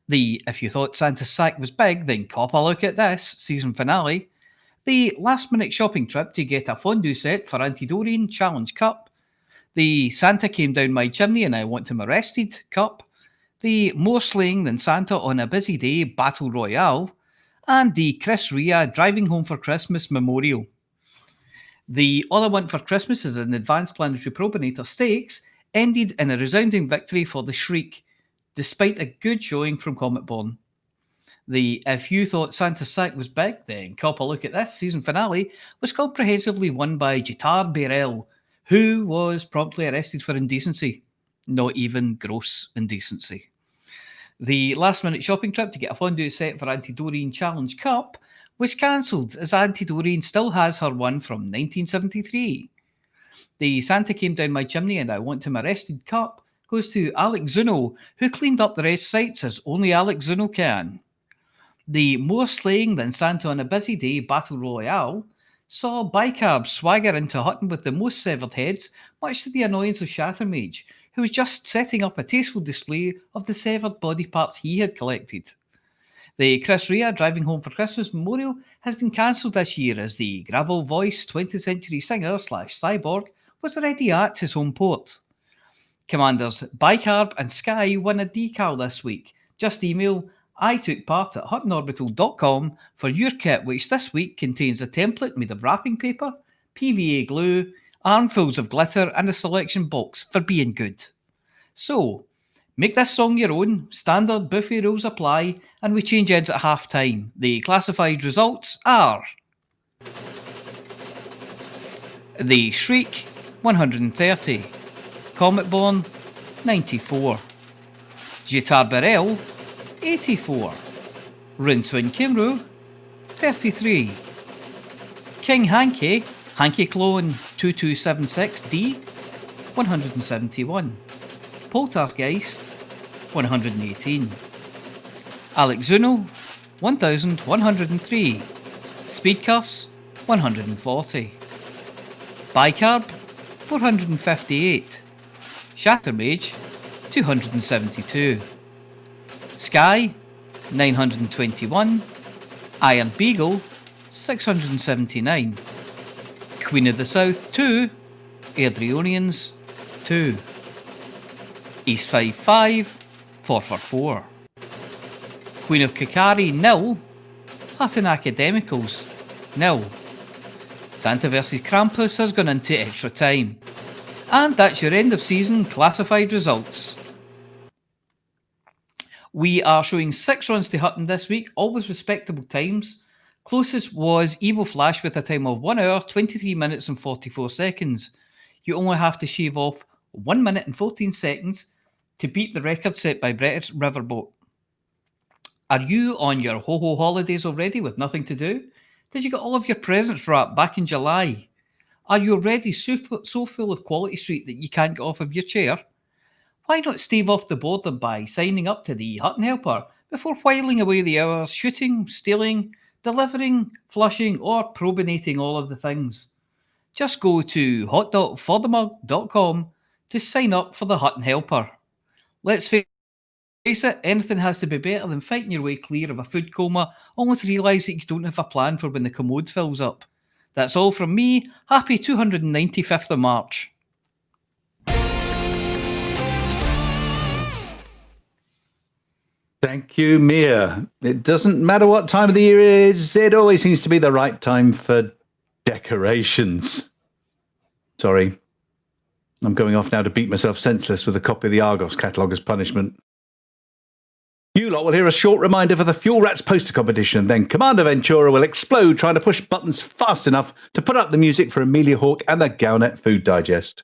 the If You Thought Santa's Sack Was Big, Then Cop a Look at This season finale, the last-minute shopping trip to get a fondue set for Auntie Doreen Challenge Cup, the Santa Came Down My Chimney and I Want Him Arrested Cup, the More Slaying Than Santa on a Busy Day Battle Royale, and the Chris Rea Driving Home for Christmas Memorial. The All I Want for Christmas is an Advanced Planetary Probinator Stakes ended in a resounding victory for the Shriek, despite a good showing from Cometborn. The If You Thought Santa's Sack Was Big, Then Cop a Look at This season finale was comprehensively won by Jitar Beirel, who was promptly arrested for indecency. Not even gross indecency. The last-minute shopping trip to get a fondue set for Auntie Doreen Challenge Cup was cancelled, as Auntie Doreen still has her one from 1973. The Santa came down my chimney and I want him arrested cup goes to Alex Zuno, who cleaned up the rest sites as only Alex Zuno can. The more slaying than Santa on a busy day battle royale saw Bicarb swagger into Hutton with the most severed heads, much to the annoyance of Shattermage, who was just setting up a tasteful display of the severed body parts he had collected. The Chris Rea Driving Home for Christmas Memorial has been cancelled this year as the gravel-voiced 20th century singer/cyborg was already at his home port. Commanders Bicarb and Sky won a decal this week. Just email I took part at huttonorbital.com for your kit, which this week contains a template made of wrapping paper, PVA glue, armfuls of glitter, and a selection box for being good. So, make this song your own, standard Buffy rules apply, and we change ends at half time. The classified results are The Shriek, 130, Cometborn, 94, Jitar Barel, 84, Rinswin Kimru, 33, King Hanky, Hanky Clone 2276D, 171, Poltergeist, 118, Alex Zuno, 1103, Speedcuffs, 140, Bicarb, 458, Shattermage, 272, Sky, 921, Iron Beagle, 679, Queen of the South, 2, Airdrionians, 2, East 55, 444, Queen of Kakari, 0, Hutton Academicals, 0, Santa vs Krampus has gone into extra time. And that's your end of season classified results. We are showing 6 runs to Hutton this week, all with respectable times. Closest was Evil Flash with a time of 1 hour, 23 minutes and 44 seconds. You only have to shave off 1 minute and 14 seconds to beat the record set by Brett Riverboat. Are you on your ho-ho holidays already with nothing to do? Did you get all of your presents wrapped back in July? Are you already so full of Quality Street that you can't get off of your chair? Why not stave off the boredom by signing up to the Hutton Helper before whiling away the hours shooting, stealing, delivering, flushing, or probinating all of the things? Just go to hot.forthemug.com to sign up for the Hutton Helper. Let's face it, anything has to be better than fighting your way clear of a food coma only to realise that you don't have a plan for when the commode fills up. That's all from me. Happy 295th of March. Thank you, Mia. It doesn't matter what time of the year it is, it always seems to be the right time for decorations. Sorry. I'm going off now to beat myself senseless with a copy of the Argos catalogue as punishment. You lot will hear a short reminder for the Fuel Rats poster competition, then Commander Ventura will explode trying to push buttons fast enough to put up the music for Aemilia Hawke and the Galnet Food Digest.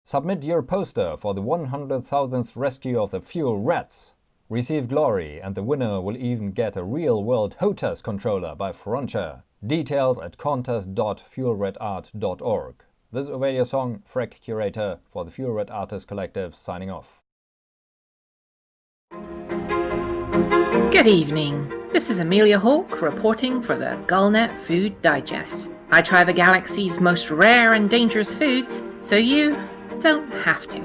Submit your poster for the 100,000th rescue of the Fuel Rats. Receive glory, and the winner will even get a real-world HOTAS controller by Frontier. Details at contest.fuelredart.org. This is Ovadia Song, Freck Curator for the Fuel Red Artists Collective, signing off. Good evening. This is Aemilia Hawke reporting for the Galnet Food Digest. I try the galaxy's most rare and dangerous foods, so you don't have to.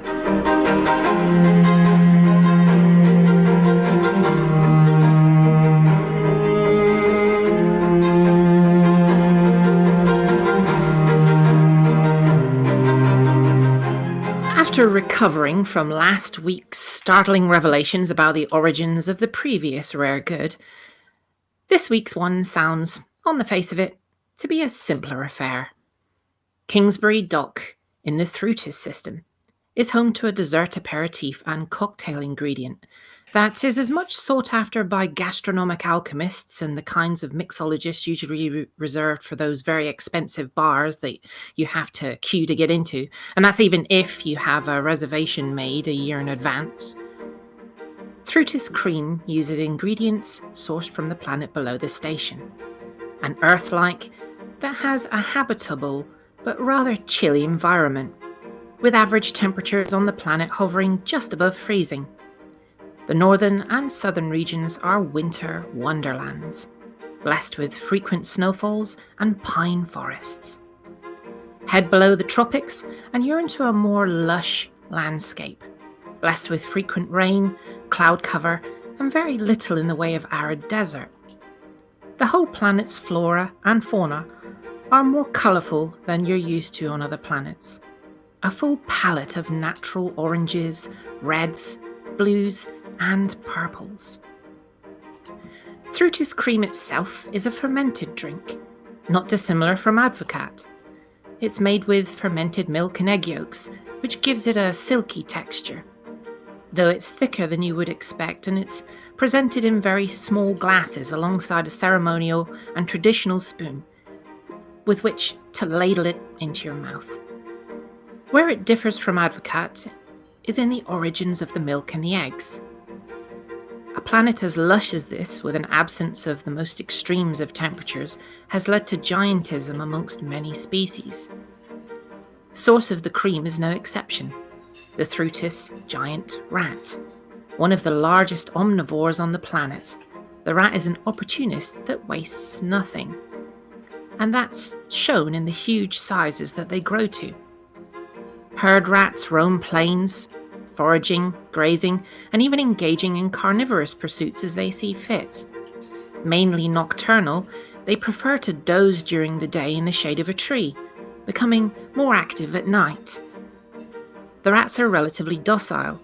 After recovering from last week's startling revelations about the origins of the previous rare good, this week's one sounds, on the face of it, to be a simpler affair. Kingsbury Dock, in the Thrutis system, is home to a dessert aperitif and cocktail ingredient that is as much sought after by gastronomic alchemists and the kinds of mixologists usually reserved for those very expensive bars that you have to queue to get into, and that's even if you have a reservation made a year in advance, Thrutis cream uses ingredients sourced from the planet below the station, an Earth-like that has a habitable but rather chilly environment, with average temperatures on the planet hovering just above freezing. The northern and southern regions are winter wonderlands, blessed with frequent snowfalls and pine forests. Head below the tropics and you're into a more lush landscape, blessed with frequent rain, cloud cover, and very little in the way of arid desert. The whole planet's flora and fauna are more colourful than you're used to on other planets. A full palette of natural oranges, reds, blues, and purples. Thrutis cream itself is a fermented drink, not dissimilar from Advocat. It's made with fermented milk and egg yolks, which gives it a silky texture, though it's thicker than you would expect, and it's presented in very small glasses alongside a ceremonial and traditional spoon with which to ladle it into your mouth. Where it differs from Advocat is in the origins of the milk and the eggs. A planet as lush as this, with an absence of the most extremes of temperatures, has led to giantism amongst many species. The source of the cream is no exception. The Thrutis giant rat, one of the largest omnivores on the planet. The rat is an opportunist that wastes nothing, and that's shown in the huge sizes that they grow to. Herd rats roam plains, foraging, grazing, and even engaging in carnivorous pursuits as they see fit. Mainly nocturnal, they prefer to doze during the day in the shade of a tree, becoming more active at night. The rats are relatively docile,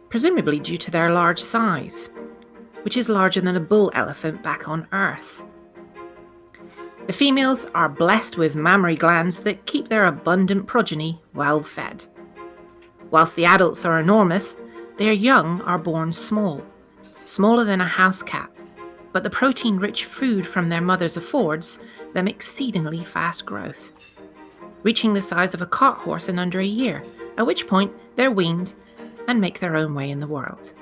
presumably due to their large size, which is larger than a bull elephant back on Earth. The females are blessed with mammary glands that keep their abundant progeny well fed. Whilst the adults are enormous, their young are born small, smaller than a house cat, but the protein-rich food from their mothers affords them exceedingly fast growth, reaching the size of a cart horse in under a year, at which point they're weaned and make their own way in the world.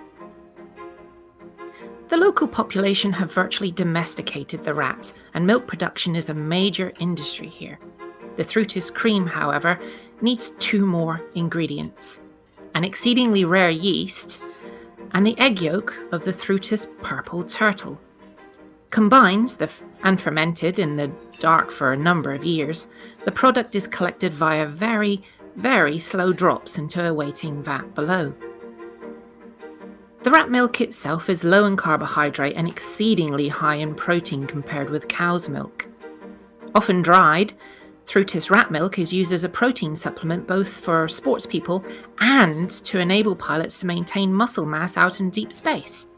The local population have virtually domesticated the rat, and milk production is a major industry here. The Thrutis cream, however, needs 2 more ingredients: an exceedingly rare yeast and the egg yolk of the Thrutis purple turtle. Combined and fermented in the dark for a number of years, the product is collected via very, very slow drops into a waiting vat below. The rat milk itself is low in carbohydrate and exceedingly high in protein compared with cow's milk. Often dried, Thrutis rat milk is used as a protein supplement both for sports people and to enable pilots to maintain muscle mass out in deep space.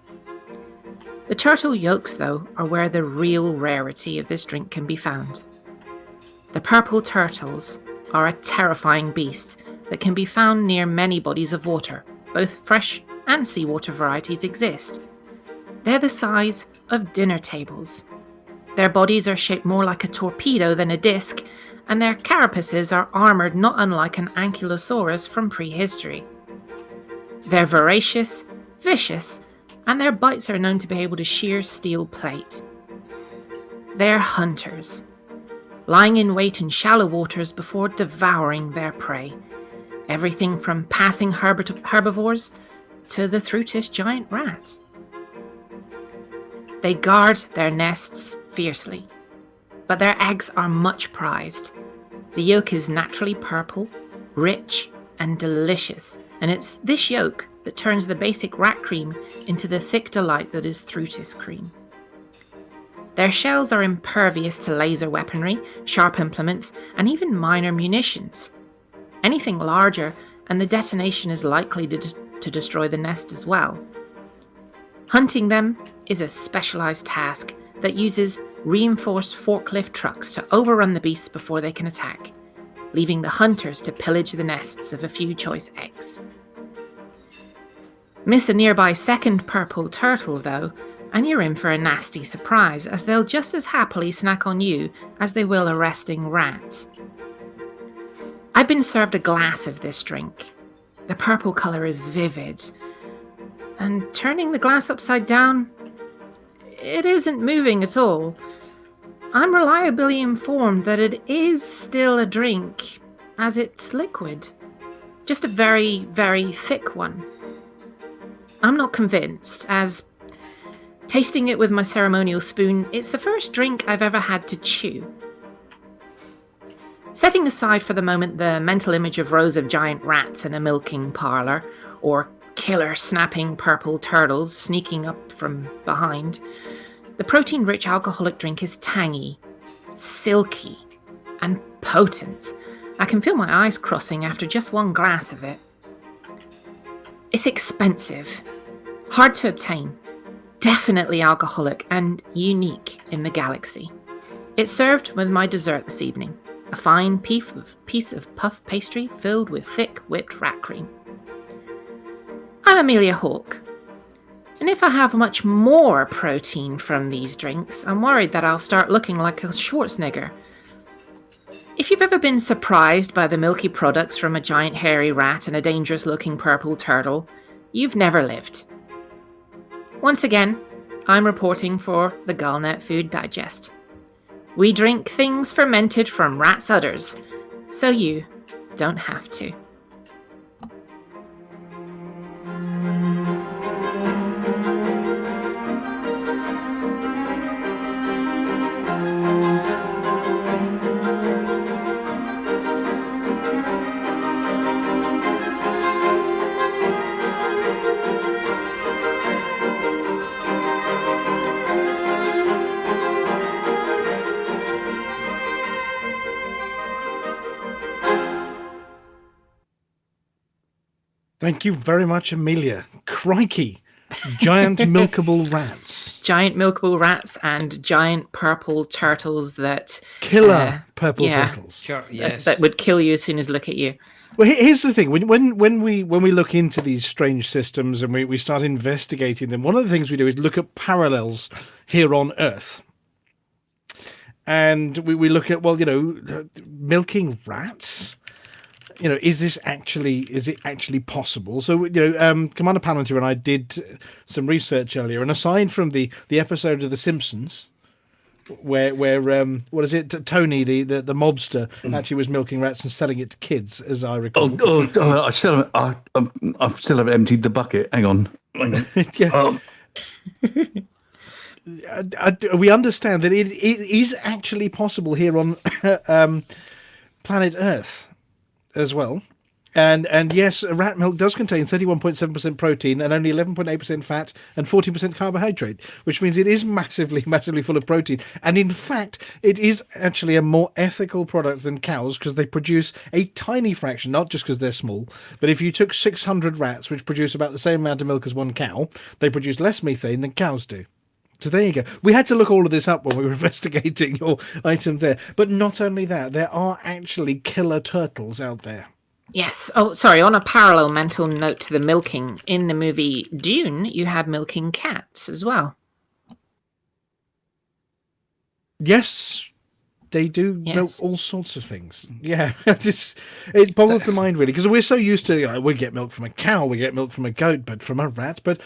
The turtle yolks, though, are where the real rarity of this drink can be found. The purple turtles are a terrifying beast that can be found near many bodies of water. Both fresh and seawater varieties exist. They're the size of dinner tables. Their bodies are shaped more like a torpedo than a disc, and their carapaces are armoured not unlike an ankylosaurus from prehistory. They're voracious, vicious, and their bites are known to be able to shear steel plate. They're hunters, lying in wait in shallow waters before devouring their prey. Everything from passing herbivores to the Thrutis giant rat. They guard their nests fiercely, but their eggs are much prized. The yolk is naturally purple, rich, and delicious, and it's this yolk that turns the basic rat cream into the thick delight that is Thrutis cream. Their shells are impervious to laser weaponry, sharp implements, and even minor munitions. Anything larger, and the detonation is likely to destroy the nest as well. Hunting them is a specialized task that uses reinforced forklift trucks to overrun the beasts before they can attack, leaving the hunters to pillage the nests of a few choice eggs. Miss a nearby second purple turtle, though, and you're in for a nasty surprise, as they'll just as happily snack on you as they will a resting rat. I've been served a glass of this drink. The purple colour is vivid, and turning the glass upside down, it isn't moving at all. I'm reliably informed that it is still a drink, as it's liquid. Just a very, very thick one. I'm not convinced, as tasting it with my ceremonial spoon, it's the first drink I've ever had to chew. Setting aside for the moment the mental image of rows of giant rats in a milking parlour, or killer snapping purple turtles sneaking up from behind, the protein-rich alcoholic drink is tangy, silky, and potent. I can feel my eyes crossing after just one glass of it. It's expensive, hard to obtain, definitely alcoholic, and unique in the galaxy. It's served with my dessert this evening, a fine piece of puff pastry filled with thick whipped rat cream. I'm Aemilia Hawke, and if I have much more protein from these drinks, I'm worried that I'll start looking like a Schwarzenegger. If you've ever been surprised by the milky products from a giant hairy rat and a dangerous-looking purple turtle, you've never lived. Once again, I'm reporting for the Galnet Food Digest. We drink things fermented from rats' udders, so you don't have to. Thank you very much, Aemilia. Crikey. Giant milkable rats. Giant milkable rats and giant purple turtles that... Killer purple turtles. Sure, yes. That would kill you as soon as look at you. Well, here's the thing. When we look into these strange systems and we start investigating them, one of the things we do is look at parallels here on Earth. And we look at, milking rats? Is it actually possible? So, Commander Palantir and I did some research earlier, and aside from the episode of The Simpsons, where what is it? Tony, the mobster, actually was milking rats and selling it to kids, as I recall. I still haven't emptied the bucket. Hang on. Yeah. We understand that it is actually possible here on planet Earth as well. And yes, rat milk does contain 31.7% protein and only 11.8% fat and 40% carbohydrate, which means it is massively, massively full of protein. And in fact, it is actually a more ethical product than cows because they produce a tiny fraction, not just because they're small, but if you took 600 rats, which produce about the same amount of milk as one cow, they produce less methane than cows do. So there you go. We had to look all of this up when we were investigating your item there. But not only that, there are actually killer turtles out there. Yes. Oh, sorry. On a parallel mental note to the milking, in the movie Dune, you had milking cats as well. Yes, they do milk all sorts of things. Yeah, it boggles the mind, really, because we're so used to, we get milk from a cow, we get milk from a goat, but from a rat, but...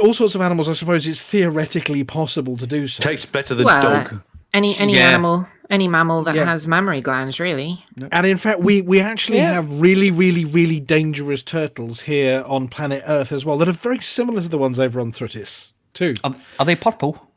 all sorts of animals, I suppose it's theoretically possible to do so. Tastes better than dog. Any animal, any mammal that has mammary glands, really. And in fact, we actually have really, really, really dangerous turtles here on planet Earth as well that are very similar to the ones over on Thrutis, too. Are they purple?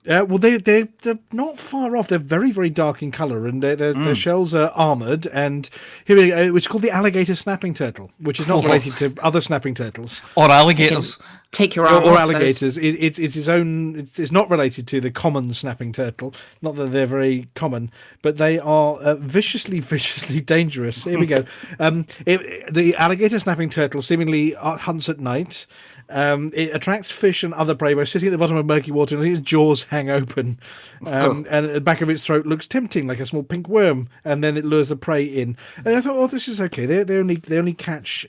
Well, they're not far off. They're very, very dark in colour, and their shells are armoured. And here we go, it's called the alligator snapping turtle, which is not related to other snapping turtles or alligators. Take your arm or off alligators. It's its own. It's not related to the common snapping turtle. Not that they're very common, but they are viciously, viciously dangerous. Here we go. The alligator snapping turtle seemingly hunts at night. It attracts fish and other prey by sitting at the bottom of murky water and its jaws hang open. And at the back of its throat looks tempting, like a small pink worm, and then it lures the prey in. And I thought, this is okay. They only catch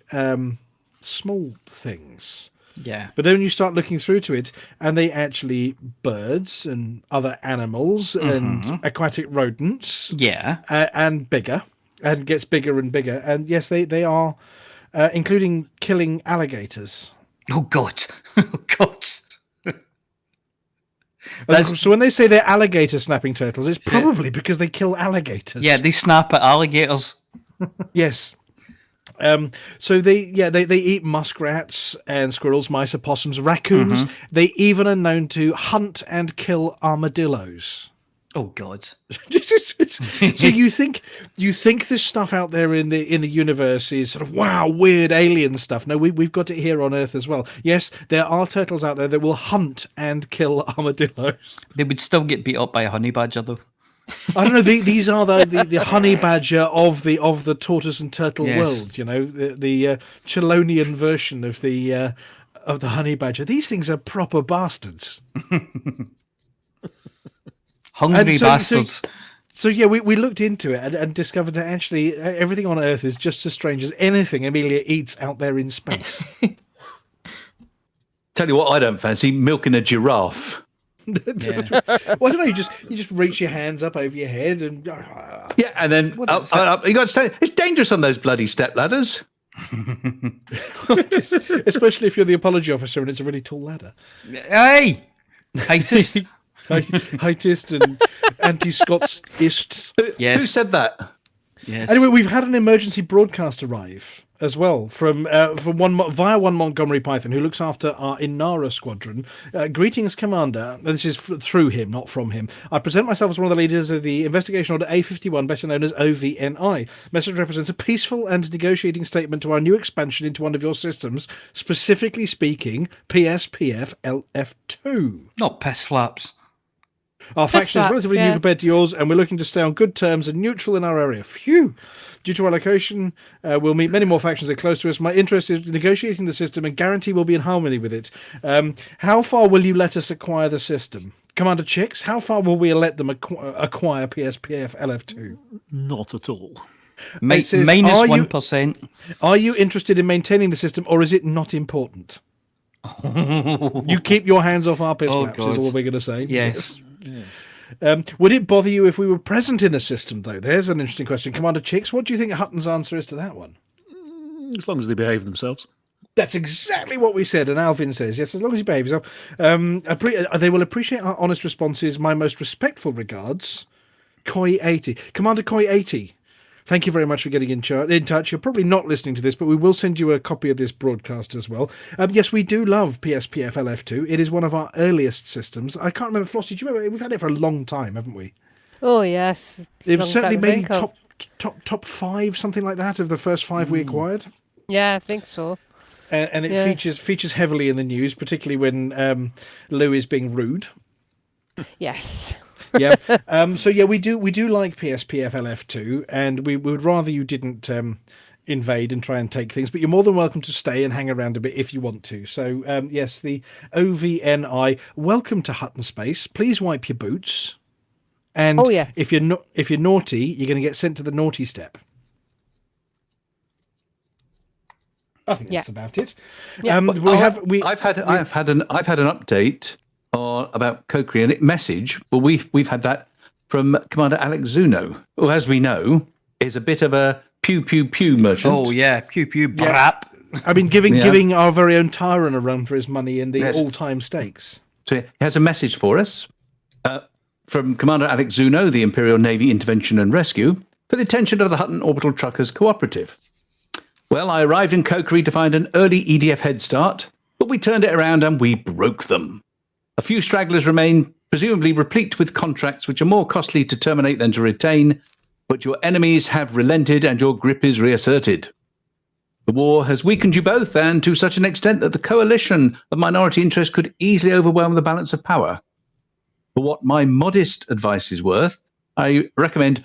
small things. Yeah. But then when you start looking through to it, and they actually birds and other animals and aquatic rodents. Yeah. And bigger, and gets bigger and bigger. And yes, they are, including killing alligators. Oh, God. Oh, God. So when they say they're alligator snapping turtles, it's probably because they kill alligators. Yeah, they snap at alligators. Yes. So they eat muskrats and squirrels, mice, opossums, raccoons. Mhm. They even are known to hunt and kill armadillos. Oh, God. So you think this stuff out there in the universe is sort of wow, weird alien stuff? No, we've got it here on Earth as well. Yes, there are turtles out there that will hunt and kill armadillos. They would still get beat up by a honey badger, though. I don't know. These are the honey badger of the tortoise and turtle Yes. world. You know, the Chelonian version of the honey badger. These things are proper bastards. Hungry bastards. So yeah, we looked into it and discovered that actually everything on Earth is just as strange as anything Aemilia eats out there in space. Tell you what, I don't fancy milking a giraffe. Well, I don't know. You just reach your hands up over your head and Yeah, and then you got to stand. It's dangerous on those bloody step ladders. especially if you're the apology officer and it's a really tall ladder. Hey, heightist. Heightist and anti-Scots-ists. Yes. Who said that? Yes. Anyway, we've had an emergency broadcast arrive as well from one Montgomery Python who looks after our Inara squadron. Greetings, Commander. This is through him, not from him. I present myself as one of the leaders of the Investigation Order A51, better known as OVNI. Message represents a peaceful and negotiating statement to our new expansion into one of your systems, specifically speaking PSPF LF2. Not piss flaps. Our faction is relatively new compared to yours, and we're looking to stay on good terms and neutral in our area. Phew! Due to our location, we'll meet many more factions that are close to us. My interest is negotiating the system and guarantee we'll be in harmony with it. How far will you let us acquire the system? Commander Chix, how far will we let them acquire PSPF LF2? Not at all. Minus 1%. Are you interested in maintaining the system, or is it not important? You keep your hands off our piss flaps, is all we're going to say. Yes. Would it bother you if we were present in the system, though? There's an interesting question. Commander Chix, what do you think Hutton's answer is to that one? As long as they behave themselves. That's exactly what we said, and Alvin says, yes, as long as you behave yourself. They will appreciate our honest responses. My most respectful regards, Koi80. Commander Koi80, thank you very much for getting in touch. You're probably not listening to this, but we will send you a copy of this broadcast as well. Yes, we do love PSPF LF2. It is one of our earliest systems. I can't remember, Flossy, do you remember? We've had it for a long time, haven't we? Oh, yes. It was certainly maybe top 5, something like that, of the first 5 we acquired. Yeah, I think so. And it features heavily in the news, particularly when Lou is being rude. Yes. Yeah. So yeah, we do like PSPF LF2, and we would rather you didn't invade and try and take things, but you're more than welcome to stay and hang around a bit if you want to. So yes, the OVNI. Welcome to Hutton Space. Please wipe your boots. And if you're naughty, you're going to get sent to the naughty step. I think that's about it. Yeah. I've had an update about Kokri, and message. Well, we've had that from Commander Alex Zuno, who, as we know, is a bit of a pew pew pew merchant. Oh yeah, pew pew brap. I mean, giving our very own Tyron a run for his money in the all-time stakes. So he has a message for us from Commander Alex Zuno, the Imperial Navy Intervention and Rescue, for the attention of the Hutton Orbital Truckers Cooperative. Well, I arrived in Kokri to find an early EDF head start, but we turned it around and we broke them. A few stragglers remain, presumably replete with contracts which are more costly to terminate than to retain, but your enemies have relented and your grip is reasserted. The war has weakened you both, and to such an extent that the coalition of minority interests could easily overwhelm the balance of power. For what my modest advice is worth, I recommend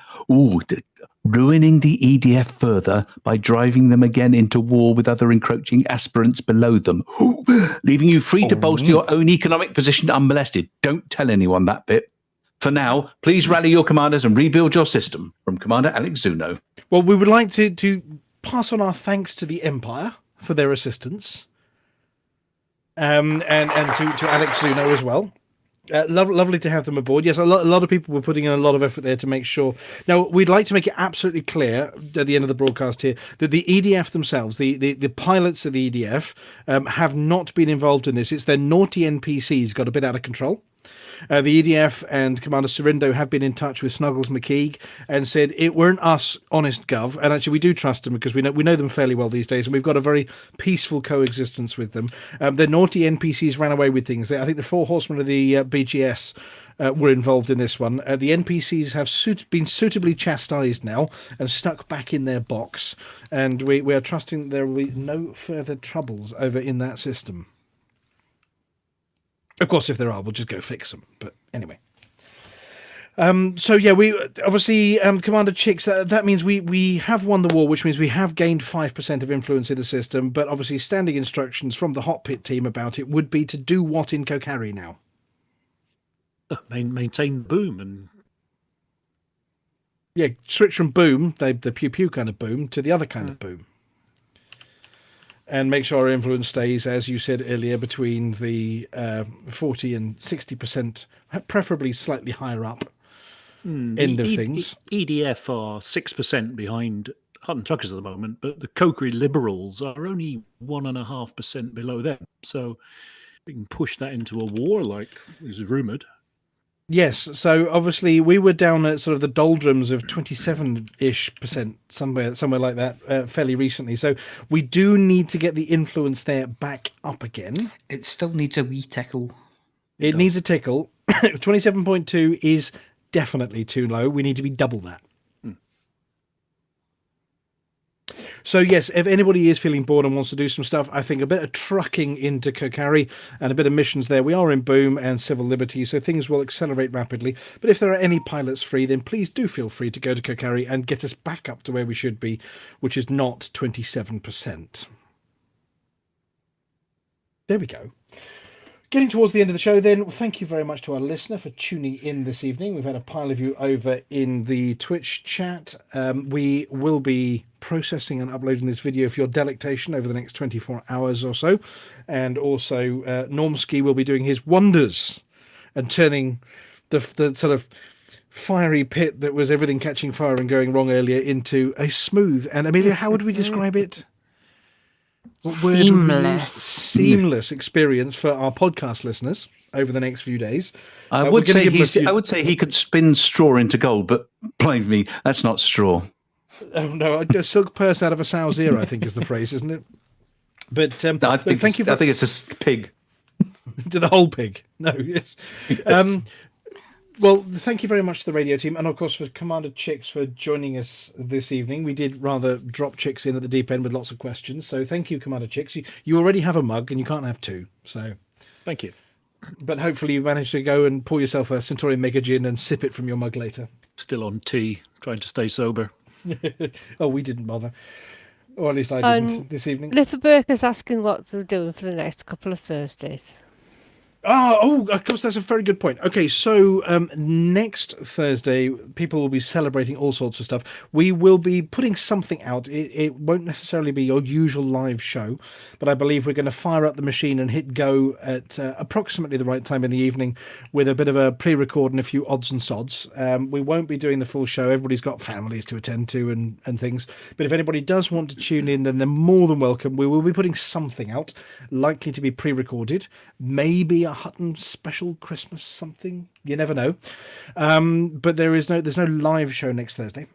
ruining the EDF further by driving them again into war with other encroaching aspirants below them, leaving you free to bolster your own economic position unmolested. Don't tell anyone that bit. For now, please rally your commanders and rebuild your system. From Commander Alex Zuno. Well, we would like to pass on our thanks to the Empire for their assistance, and to Alex Zuno as well. Lovely to have them aboard. Yes, a lot of people were putting in a lot of effort there to make sure. Now, we'd like to make it absolutely clear at the end of the broadcast here that the EDF themselves, the pilots of the EDF, have not been involved in this. It's their naughty NPCs got a bit out of control. The EDF and Commander Surindo have been in touch with Snuggles McKeague and said it weren't us, honest Gov. And actually, we do trust them because we know them fairly well these days, and we've got a very peaceful coexistence with them. The naughty NPCs ran away with things. I think the 4 horsemen of the BGS were involved in this one. The NPCs have been suitably chastised now and stuck back in their box, and we are trusting there will be no further troubles over in that system. Of course, if there are, we'll just go fix them. But anyway. So yeah, we obviously Commander Chix. That means we have won the war, which means we have gained 5% of influence in the system. But obviously, standing instructions from the Hot Pit team about it would be to do what in Kokari now? Maintain boom and switch from boom, the pew pew kind of boom, to the other kind of boom. And make sure our influence stays, as you said earlier, between the 40 and 60%, preferably slightly higher up end of things. EDF are 6% behind Hutton Truckers at the moment, but the Kokari Liberals are only 1.5% below them. So we can push that into a war, like is rumoured. Yes, so obviously we were down at sort of the doldrums of 27-ish%, somewhere like that, fairly recently. So we do need to get the influence there back up again. It still needs a wee tickle. It needs a tickle. 27.2 is definitely too low. We need to be double that. So yes, if anybody is feeling bored and wants to do some stuff, I think a bit of trucking into Kokari and a bit of missions there. We are in Boom and Civil Liberty, so things will accelerate rapidly. But if there are any pilots free, then please do feel free to go to Kokari and get us back up to where we should be, which is not 27%. There we go. Getting towards the end of the show then, thank you very much to our listener for tuning in this evening. We've had a pile of you over in the Twitch chat. We will be processing and uploading this video for your delectation over the next 24 hours or so. And also, Normski will be doing his wonders and turning the sort of fiery pit that was everything catching fire and going wrong earlier into a smooth. And Aemilia, how would we describe it? Seamless experience for our podcast listeners over the next few days. I would say he could spin straw into gold, but believe me, that's not straw. Oh no, a silk purse out of a sow's ear, I think is the phrase, isn't it? But thank you. I think it's a pig. To the whole pig. No, yes. Yes. Well, thank you very much to the radio team, and of course for Commander Chix for joining us this evening. We did rather drop Chix in at the deep end with lots of questions, so thank you, Commander Chix. You already have a mug, and you can't have two, so thank you. But hopefully you've managed to go and pour yourself a Centaurian Mega Gin and sip it from your mug later. Still on tea, trying to stay sober. Oh, we didn't bother. Or at least I didn't this evening. Little Burke is asking what they're doing for the next couple of Thursdays. Oh, of course, that's a very good point. Okay, so next Thursday, people will be celebrating all sorts of stuff. We will be putting something out. It won't necessarily be your usual live show, but I believe we're going to fire up the machine and hit go at approximately the right time in the evening with a bit of a pre-record and a few odds and sods. We won't be doing the full show. Everybody's got families to attend to and things. But if anybody does want to tune in, then they're more than welcome. We will be putting something out, likely to be pre-recorded, maybe a Hutton special Christmas something, you never know, but there's no live show next Thursday,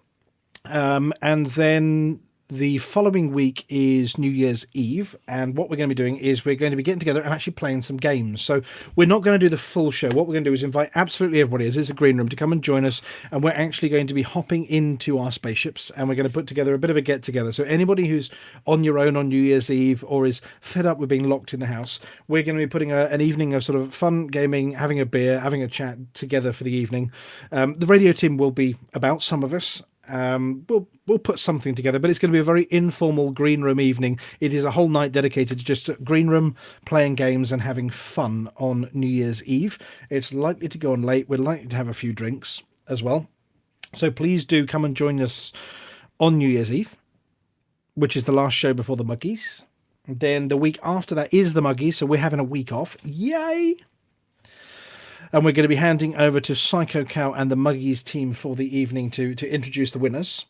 and then the following week is New Year's Eve, and what we're going to be doing is we're going to be getting together and actually playing some games. So we're not going to do the full show. What we're going to do is invite absolutely everybody, as is the green room, to come and join us, and we're actually going to be hopping into our spaceships, and we're going to put together a bit of a get-together. So anybody who's on your own on New Year's Eve or is fed up with being locked in the house, we're going to be putting an evening of sort of fun gaming, having a beer, having a chat together for the evening. The radio team will be about, some of us. We'll put something together, but it's going to be a very informal green room evening. It is a whole night dedicated to just green room, playing games and having fun on New Year's Eve. It's likely to go on late. We're likely to have a few drinks as well. So please do come and join us on New Year's Eve, which is the last show before the Muggies. Then the week after that is the Muggies, so we're having a week off. Yay! And we're going to be handing over to Psycho Cow and the Muggies team for the evening to introduce the winners.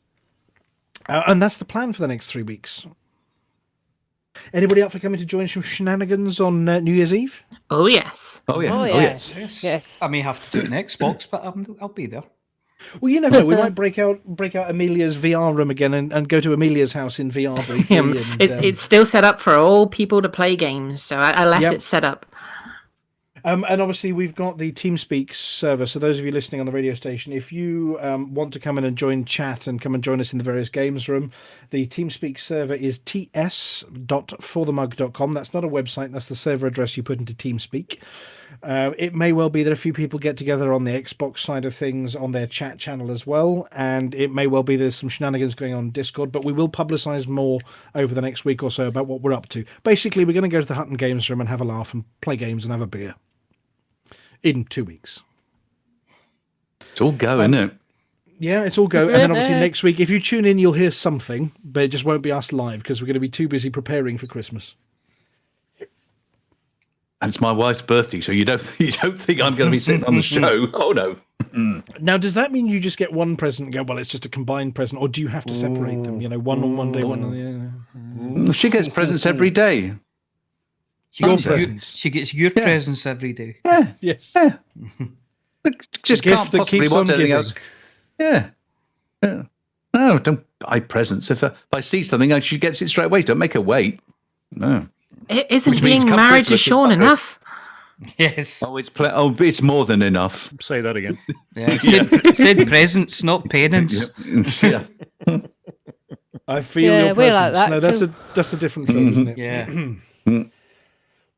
And that's the plan for the next 3 weeks. Anybody up for coming to join some shenanigans on New Year's Eve? Oh, yes. Oh, yeah. Oh, Yes. yes. I may have to do an Xbox, but I'll be there. Well, you never know. We might break out Emilia's VR room again and go to Emilia's house in VR briefly. And, It's still set up for all people to play games, so I left it set up. And obviously, we've got the TeamSpeak server. So those of you listening on the radio station, if you want to come in and join chat and come and join us in the various games room, the TeamSpeak server is ts.forthemug.com. That's not a website. That's the server address you put into TeamSpeak. It may well be that a few people get together on the Xbox side of things on their chat channel as well. And it may well be there's some shenanigans going on Discord, but we will publicise more over the next week or so about what we're up to. Basically, we're going to go to the Hutton Games room and have a laugh and play games and have a beer. In 2 weeks. It's all go, isn't it? Yeah, it's all go. And then obviously next week, if you tune in, you'll hear something, but it just won't be us live because we're going to be too busy preparing for Christmas. And it's my wife's birthday, so you don't think I'm going to be sitting on the show? Oh, no. Now, does that mean you just get one present and go, well, it's just a combined present, or do you have to separate them? You know, one on one day, one on the other. She gets presents every day. She gets your presents every day. Yeah. Yes. Yeah. Just gift can't that possibly keeps want on anything giving. else. Yeah. No, don't buy presents. If I see something, she gets it straight away. Don't make her wait. No. It isn't Which means being come married to Christmas, Sean enough. Yes. Oh, it's more than enough. Say that again. Yeah. Said presents, not penance. Yeah. I feel your presence. Like that no, that's a different film, isn't it? Yeah.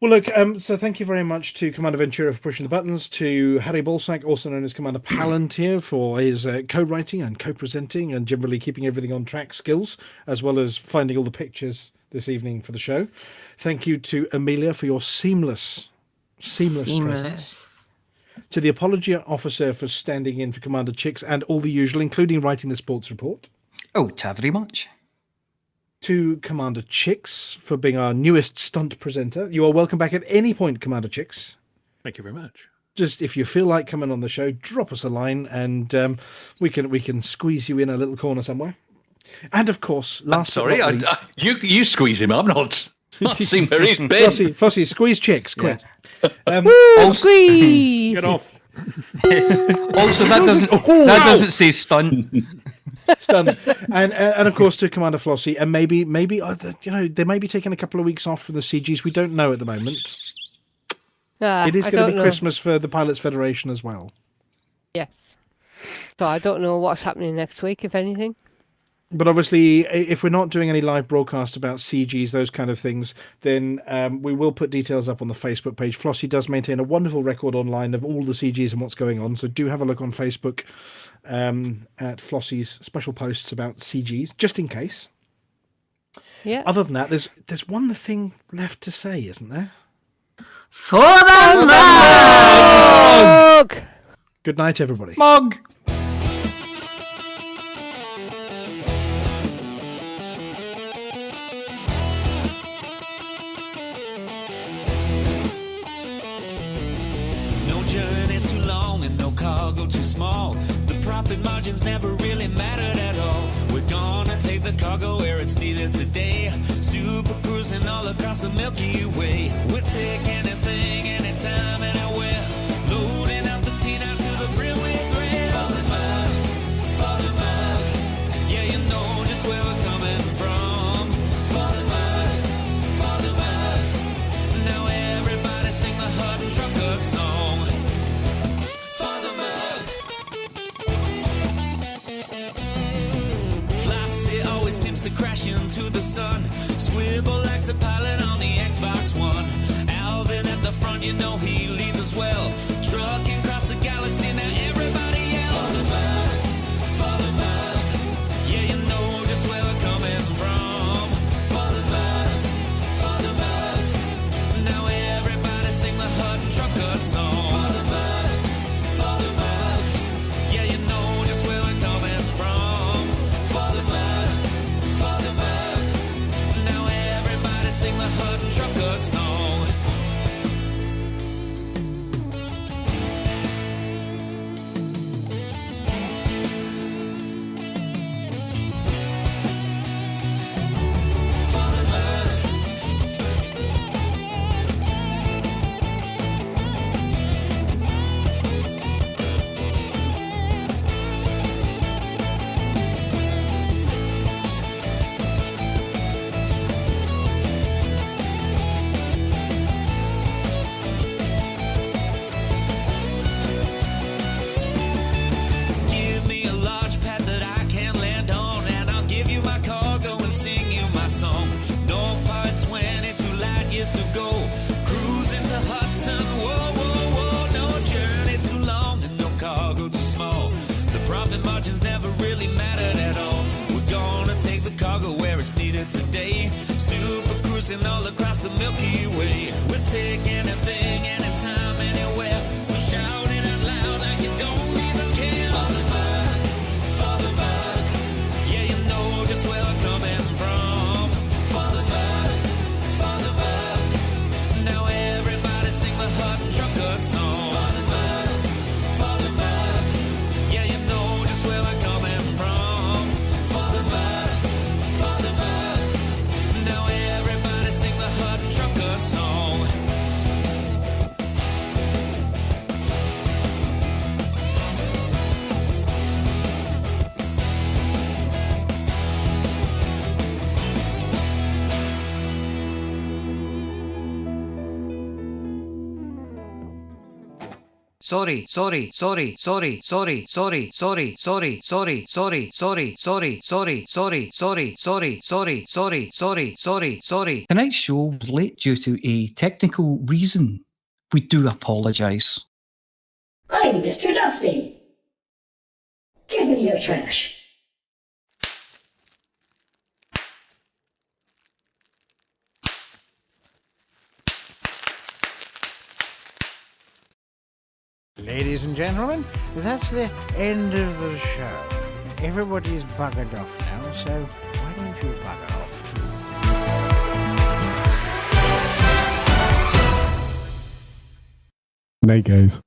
Well, look, so thank you very much to Commander Ventura for pushing the buttons, to Harry Balsack, also known as Commander Palantir, for his co-writing and co-presenting and generally keeping everything on track skills, as well as finding all the pictures this evening for the show. Thank you to Aemilia for your seamless presence. To the apology officer for standing in for Commander Chix and all the usual, including writing the sports report. Oh, very much. To Commander Chix for being our newest stunt presenter. You are welcome back at any point, Commander Chix. Thank you very much. Just if you feel like coming on the show, drop us a line and we can squeeze you in a little corner somewhere. And of course, last but not least, you squeeze him. I'm not seeing where he's been. Flossy, squeeze Chix, quick. Squeeze! Get off. Also, that doesn't say stunt. Stunned. And of course to Commander Flossy, and maybe they may be taking a couple of weeks off from the CGs. We don't know at the moment. It is going to be Christmas for the Pilots Federation as well. Yes. So I don't know what's happening next week, if anything. But obviously, if we're not doing any live broadcasts about CGs, those kind of things, then we will put details up on the Facebook page. Flossy does maintain a wonderful record online of all the CGs and what's going on, so do have a look on Facebook at Flossy's special posts about CGs, just in case. Yeah. Other than that, there's one thing left to say, isn't there? For the mug! Good night, everybody. Mug! No journey too long and no cargo too small. The profit margins never really mattered at all. We're gonna take the cargo where it's needed today. Super cruising all across the Milky Way. We'll take anything, anytime, anywhere. Loading up the T-9s to the brim with grain. For the mug, yeah, you know just where we're coming from. For the mug, now everybody sing the Hutton Trucker song. For the mug. Flossy always seems to crash into the sun. Swivel likes the pilot on the Xbox One. Alvin at the front, you know he leads us well. Trucking across the galaxy, now everybody yell. For the mug, yeah, you know just where we're coming from. For the mug, now everybody sing the Hutton Trucker song. For the mug, yeah, you know just where we're coming from. For the mug, now everybody sing the Hutton Trucker song. cargo where it's needed today. Super cruising all across the Milky Way. We'll take anything, anytime, anywhere. So shout it out loud like you don't even care. For the bug, yeah, you know just where I'm coming from. For the bug, now everybody sing the Hutton Trucker song. For the bug, yeah, you know just where I'm coming from. For the bug, now everybody sing the Hutton Trucker song. Sorry. Tonight's show was late due to a technical reason. We do apologise. I'm Mr. Dusty. Give me your trash. Ladies and gentlemen, that's the end of the show. Everybody's buggered off now, so why don't you bugger off too? Night, guys.